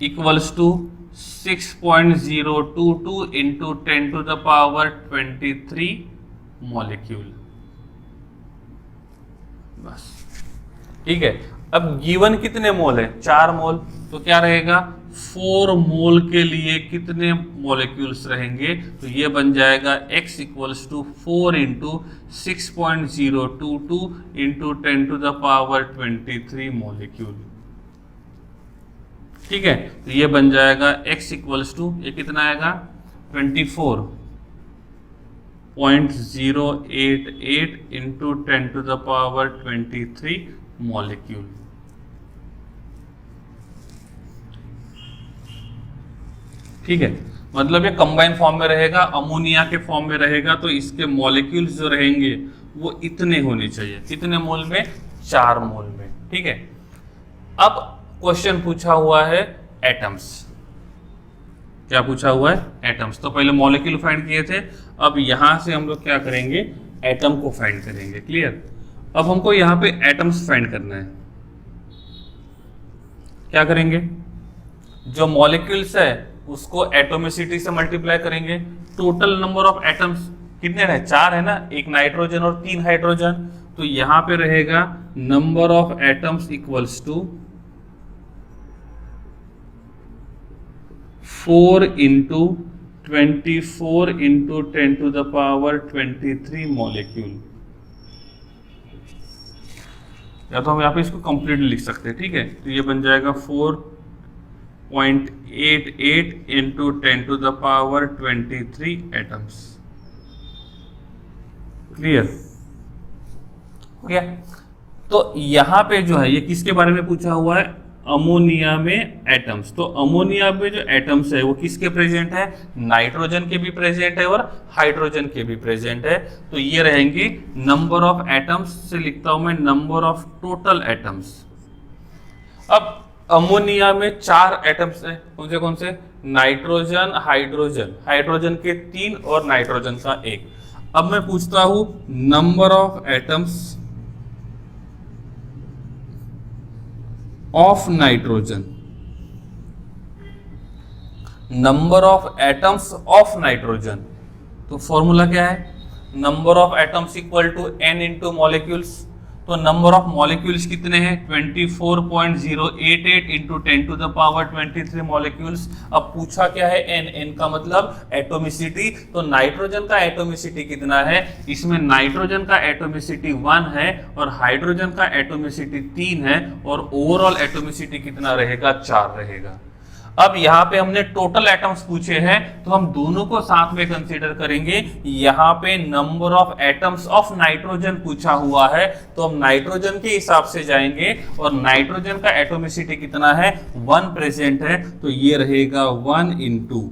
equals to 6.022 into 10 to the power 23 molecule. बस, ठीक है। अब गिवन कितने मोल है, 4 मोल, तो क्या रहेगा 4 मोल के लिए कितने मॉलिक्यूल्स रहेंगे, तो ये बन जाएगा x equals to 4 into 6.022 into 10⁻23 molecule, ठीक है। तो ये बन जाएगा x इक्वल्स टू, ये कितना आएगा 24.088 इंटू 10⁻23 मॉलिक्यूल। ठीक है, मतलब ये कंबाइन फॉर्म में रहेगा, अमोनिया के फॉर्म में रहेगा, तो इसके मॉलिक्यूल्स जो रहेंगे वो इतने होने चाहिए, कितने मोल में, 4 मोल में, ठीक है। अब क्वेश्चन पूछा हुआ है एटम्स, क्या पूछा हुआ है, एटम्स। तो पहले मॉलिक्यूल फाइंड किए थे, अब यहां से हम लोग क्या करेंगे, एटम को फाइंड करेंगे, क्लियर। अब हमको यहाँ पे एटम्स फाइंड करना है, क्या करेंगे, जो मॉलिक्यूल्स है उसको एटोमिसिटी से मल्टीप्लाई करेंगे। टोटल नंबर ऑफ एटम्स कितने है, 4 है ना, 1 नाइट्रोजन और 3 हाइड्रोजन, तो यहां पे रहेगा number of atoms equals to 4 into 24 into 10⁻23 molecule, या तो हम यहाँ पे इसको कंप्लीट लिख सकते हैं, ठीक है। तो ये बन जाएगा 4.88 इंटू 10⁻23 एटम्स, क्लियर हो गया। तो यहां पे जो है ये किसके बारे में पूछा हुआ है, अमोनिया में एटम्स। तो अमोनिया में जो एटम्स है वो किसके प्रेजेंट है, नाइट्रोजन के भी प्रेजेंट है और हाइड्रोजन के भी प्रेजेंट है। तो ये रहेंगे नंबर ऑफ एटम्स, से लिखता हूं मैं नंबर ऑफ टोटल एटम्स। अब अमोनिया में 4 एटम्स है, कौन से, नाइट्रोजन, हाइड्रोजन, हाइड्रोजन के 3 और नाइट्रोजन का 1। अब मैं पूछता हूं number of atoms of nitrogen, number of atoms of nitrogen. तो फॉर्मूला क्या है, number of atoms equal to n into molecules. तो नंबर ऑफ मॉलिक्यूल्स कितने हैं, 24.088 इंटू 10⁻23 मॉलिक्यूल्स। अब पूछा क्या है, n का मतलब एटोमिसिटी। तो नाइट्रोजन का एटोमिसिटी कितना है, इसमें नाइट्रोजन का एटोमिसिटी 1 है और हाइड्रोजन का एटोमिसिटी 3 है, और ओवरऑल एटोमिसिटी कितना रहेगा, 4 रहेगा। अब यहाँ पे हमने टोटल एटम्स पूछे हैं, तो हम दोनों को साथ में कंसीडर करेंगे। यहाँ पे number of atoms of nitrogen पूछा हुआ है, तो हम नाइट्रोजन के हिसाब से जाएंगे, और नाइट्रोजन का एटोमिसिटी कितना है, 1 प्रेजेंट है, तो ये रहेगा 1 इंटू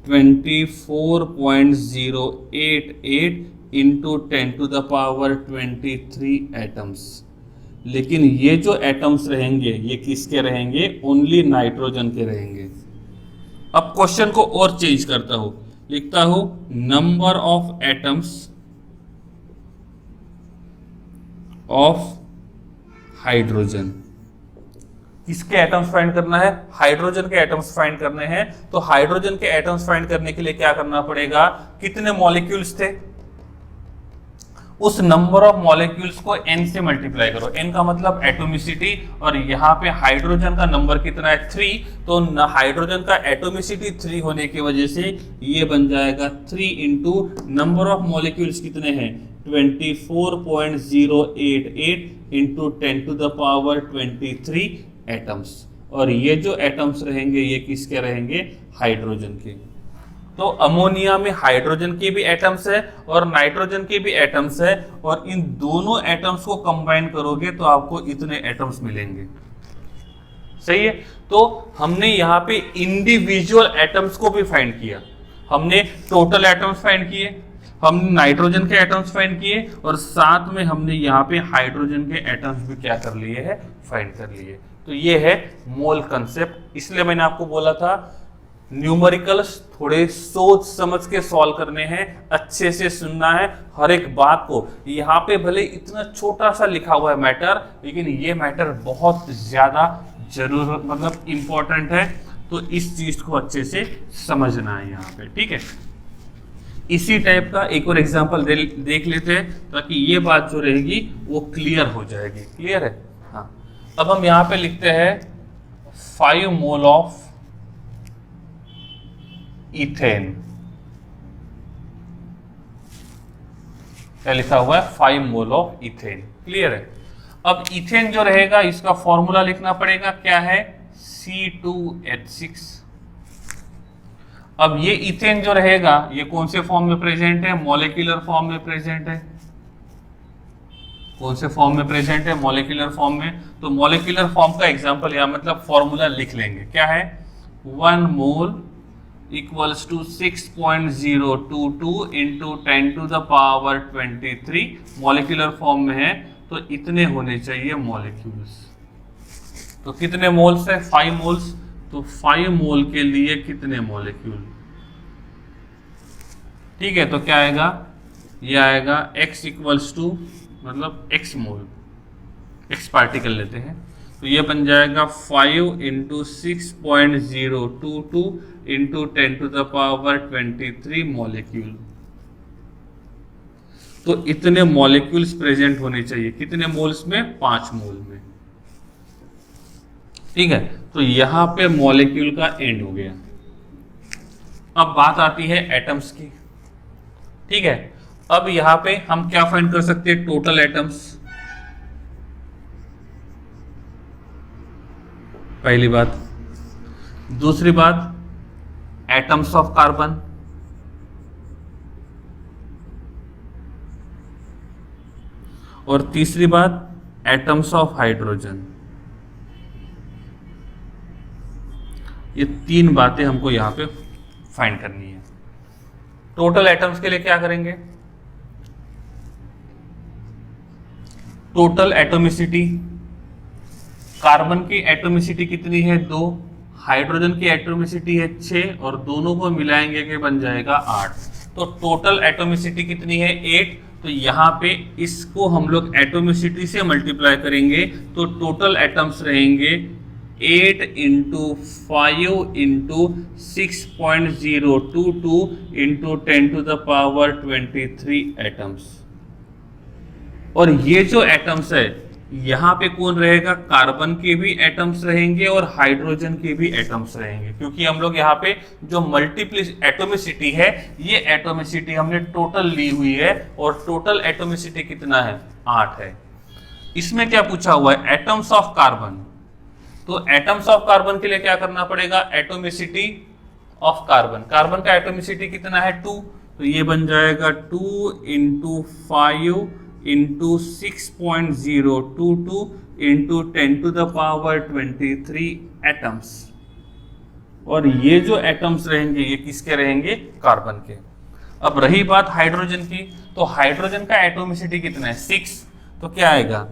24.088 इंटू 10⁻23 एटम्स। लेकिन ये जो एटम्स रहेंगे ये किसके रहेंगे, ओनली नाइट्रोजन के रहेंगे। अब क्वेश्चन को और चेंज करता हूं, लिखता हूं number of atoms of hydrogen. किसके एटम्स फाइंड करना है, हाइड्रोजन के एटम्स फाइंड करने हैं। तो हाइड्रोजन के एटम्स फाइंड करने के लिए क्या करना पड़ेगा, कितने मॉलिक्यूल्स थे, उस नंबर ऑफ मॉलिक्यूल्स को n से मल्टीप्लाई करो। n का मतलब एटोमिसिटी, और यहाँ पे हाइड्रोजन का नंबर कितना है, 3। तो हाइड्रोजन का एटोमिसिटी 3 होने की वजह से ये बन जाएगा 3 इंटू नंबर ऑफ मॉलिक्यूल्स कितने हैं, 24.088 इंटू 10⁻23 एटम्स। और ये जो एटम्स रहेंगे ये किसके रहेंगे, हाइड्रोजन के। तो अमोनिया में हाइड्रोजन के भी एटम्स है और नाइट्रोजन के भी एटम्स है, और इन दोनों एटम्स को कंबाइन करोगे तो आपको इतने एटम्स मिलेंगे, सही है। तो हमने यहाँ पे इंडिविजुअल एटम्स को भी फाइंड किया, हमने टोटल एटम्स फाइंड किए, हमने नाइट्रोजन के एटम्स फाइंड किए, और साथ में हमने यहाँ पे हाइड्रोजन के एटम्स भी क्या कर लिए है, फाइंड कर लिए। तो ये है मोल कंसेप्ट। इसलिए मैंने आपको बोला था न्यूमेरिकल्स थोड़े सोच समझ के सॉल्व करने हैं, अच्छे से सुनना है हर एक बात को। यहाँ पे भले इतना छोटा सा लिखा हुआ है मैटर, लेकिन ये मैटर बहुत ज्यादा जरूर मतलब इंपॉर्टेंट है, तो इस चीज को अच्छे से समझना है यहाँ पे, ठीक है। इसी टाइप का एक और एग्जांपल देख लेते हैं ताकि ये बात जो रहेगी वो क्लियर हो जाएगी। क्लियर है? हाँ, अब हम यहां पे लिखते हैं 5 मोल ऑफ इथेन। क्या लिखा हुआ है? 5 मोल ऑफ इथेन। क्लियर है? अब इथेन जो रहेगा इसका फॉर्मूला लिखना पड़ेगा, क्या है? C2H6। अब ये इथेन जो रहेगा ये कौन से फॉर्म में प्रेजेंट है? मॉलिक्यूलर फॉर्म में प्रेजेंट है। कौन से फॉर्म में प्रेजेंट है? मॉलिक्यूलर फॉर्म में। तो मॉलिक्यूलर फॉर्म का एग्जांपल या मतलब फॉर्मूला लिख लेंगे, क्या है? 1 mole equals to 6.022 into 10⁻23। Molecular form में है तो इतने होने चाहिए मॉलिक्यूल्स। तो कितने मोल्स है? 5 मोल्स। तो 5 मोल के लिए कितने मॉलिक्यूल? ठीक है, तो क्या आएगा? ये आएगा x इक्वल्स टू मतलब x मोल, x पार्टिकल लेते हैं तो ये बन जाएगा 5 इंटू 6.022 इंटू 10⁻23 मॉलिक्यूल। तो इतने मॉलिक्यूल्स प्रेजेंट होने चाहिए। कितने मोल्स में? 5 मोल में। ठीक है, तो यहां पे मॉलिक्यूल का एंड हो गया। अब बात आती है एटम्स की। ठीक है, अब यहां पे हम क्या फाइंड कर सकते हैं? Total atoms. पहली बात। दूसरी बात, एटम्स ऑफ कार्बन। और तीसरी बात, एटम्स ऑफ हाइड्रोजन। ये 3 बातें हमको यहां पे फाइंड करनी है। टोटल एटम्स के लिए क्या करेंगे? Total atomicity. कार्बन की एटोमिसिटी कितनी है? 2। हाइड्रोजन की एटोमिसिटी है 6 और दोनों को मिलाएंगे के बन जाएगा 8। तो टोटल एटोमिसिटी कितनी है? 8। तो यहां पे इसको हम लोग एटोमिसिटी से मल्टीप्लाई करेंगे तो टोटल एटम्स रहेंगे 8 इंटू 5 इंटू 6.022 इंटू 10⁻23 एटम्स। और ये जो एटम्स है यहां पे कौन रहेगा? कार्बन के भी एटम्स रहेंगे और हाइड्रोजन के भी एटम्स रहेंगे, क्योंकि हम लोग यहाँ पे जो मल्टीप्ली एटोमिसिटी है ये एटोमिसिटी हमने टोटल ली हुई है और टोटल एटोमिसिटी कितना है? 8 है। इसमें क्या पूछा हुआ है? Atoms of carbon. तो एटम्स ऑफ कार्बन के लिए क्या करना पड़ेगा? Atomicity of carbon. कार्बन का एटोमिसिटी कितना है? 2। तो ये बन जाएगा 2 इंटू 5 इंटू 6.022 इंटू 10⁻23 एटम्स। और ये जो एटम्स रहेंगे ये किसके रहेंगे? कार्बन के। अब रही बात हाइड्रोजन की, तो हाइड्रोजन का एटोमिसिटी कितना है? 6। तो क्या आएगा?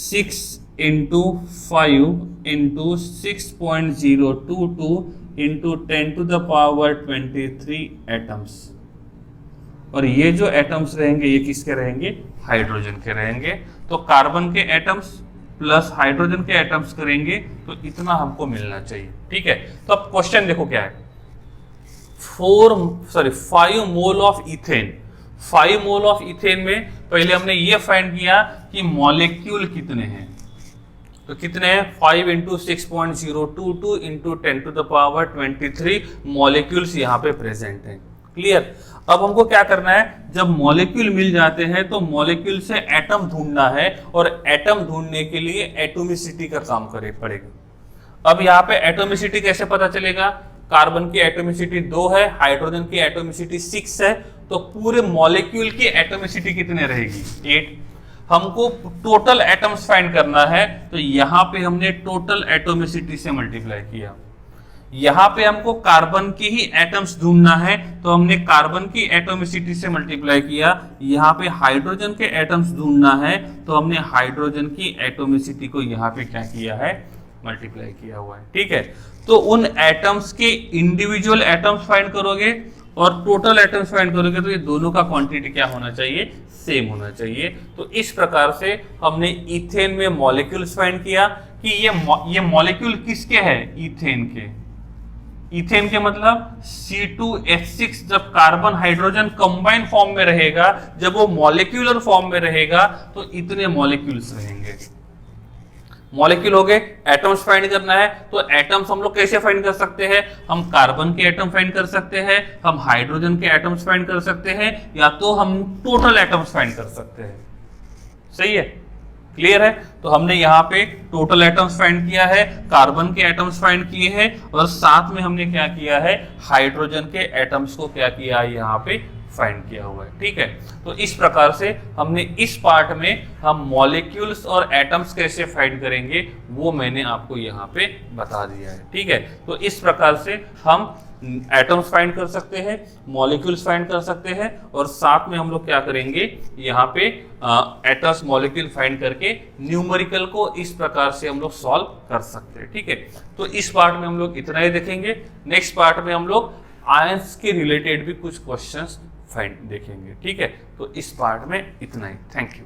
6 इंटू 5 इंटू 6.022 इंटू 10⁻23 एटम्स। और ये जो एटम्स रहेंगे ये किसके रहेंगे? हाइड्रोजन के रहेंगे। तो कार्बन के एटम्स प्लस हाइड्रोजन के एटम्स करेंगे तो इतना हमको मिलना चाहिए। ठीक है, तो अब क्वेश्चन देखो क्या है। 5 mole of ethane. 5 mole of ethane में पहले हमने ये फाइंड किया कि मॉलिक्यूल कितने हैं। तो कितने हैं? 5 इंटू 6.022 इंटू 10⁻23 मॉलिक्यूल्स यहाँ पे प्रेजेंट हैं। क्लियर? अब हमको क्या करना है? जब मॉलिक्यूल मिल जाते हैं तो मॉलिक्यूल से एटम ढूंढना है और एटम ढूंढने के लिए एटोमिसिटी का काम करे पड़ेगा। अब यहाँ पे एटोमिसिटी कैसे पता चलेगा? कार्बन की एटोमिसिटी 2 है, हाइड्रोजन की एटोमिसिटी 6 है, तो पूरे मॉलिक्यूल की एटोमिसिटी कितने रहेगी? 8। हमको टोटल एटम्स फाइंड करना है तो यहाँ पे हमने टोटल एटोमिसिटी से मल्टीप्लाई किया। यहाँ पे हमको कार्बन की ही एटम्स ढूंढना है तो हमने कार्बन की एटोमिसिटी से मल्टीप्लाई किया। यहाँ पे हाइड्रोजन के एटम्स ढूंढना है तो हमने हाइड्रोजन की एटोमिसिटी को यहाँ पे क्या किया है? मल्टीप्लाई किया हुआ है। ठीक है, तो उन एटम्स के इंडिविजुअल एटम्स फाइंड करोगे और टोटल एटम्स फाइंड करोगे तो ये दोनों का क्वांटिटी क्या होना चाहिए? सेम होना चाहिए। तो इस प्रकार से हमने इथेन में मॉलिक्यूल्स फाइंड किया कि ये मॉलिक्यूल किसके हैं? इथेन के। इथेन के मतलब C2H6 जब कार्बन हाइड्रोजन कंबाइन फॉर्म में रहेगा, जब वो मॉलिक्यूलर फॉर्म में रहेगा तो इतने मॉलिक्यूल्स रहेंगे। मॉलिक्यूल हो गए, एटम्स फाइंड करना है तो एटम्स हम लोग कैसे फाइंड कर सकते हैं? हम कार्बन के एटम फाइंड कर सकते हैं, हम हाइड्रोजन के एटम्स फाइंड कर सकते हैं, या तो हम टोटल एटम्स फाइंड कर सकते हैं। सही है, क्लियर है? तो हमने यहाँ पे टोटल एटम्स फाइंड किया है, कार्बन के एटम्स फाइंड किए हैं, और साथ में हमने क्या किया है, हाइड्रोजन के एटम्स को क्या किया है, यहाँ पे फाइंड किया हुआ है। ठीक है, तो इस प्रकार से हमने इस पार्ट में हम मॉलिक्यूल्स और एटम्स कैसे फाइंड करेंगे वो मैंने आपको यहाँ पे बता दिया है। ठीक है, तो इस प्रकार से हम एटम्स फाइंड कर सकते हैं, मॉलिक्यूल्स फाइंड कर सकते हैं, और साथ में हम लोग क्या करेंगे, यहाँ पे एटम्स मॉलिक्यूल फाइंड करके न्यूमेरिकल को इस प्रकार से हम लोग सॉल्व कर सकते हैं। ठीक है, तो इस पार्ट में हम लोग इतना ही देखेंगे। नेक्स्ट पार्ट में हम लोग आयंस के रिलेटेड भी कुछ क्वेश्चंस फाइंड देखेंगे। ठीक है, तो इस पार्ट में इतना ही। Thank you.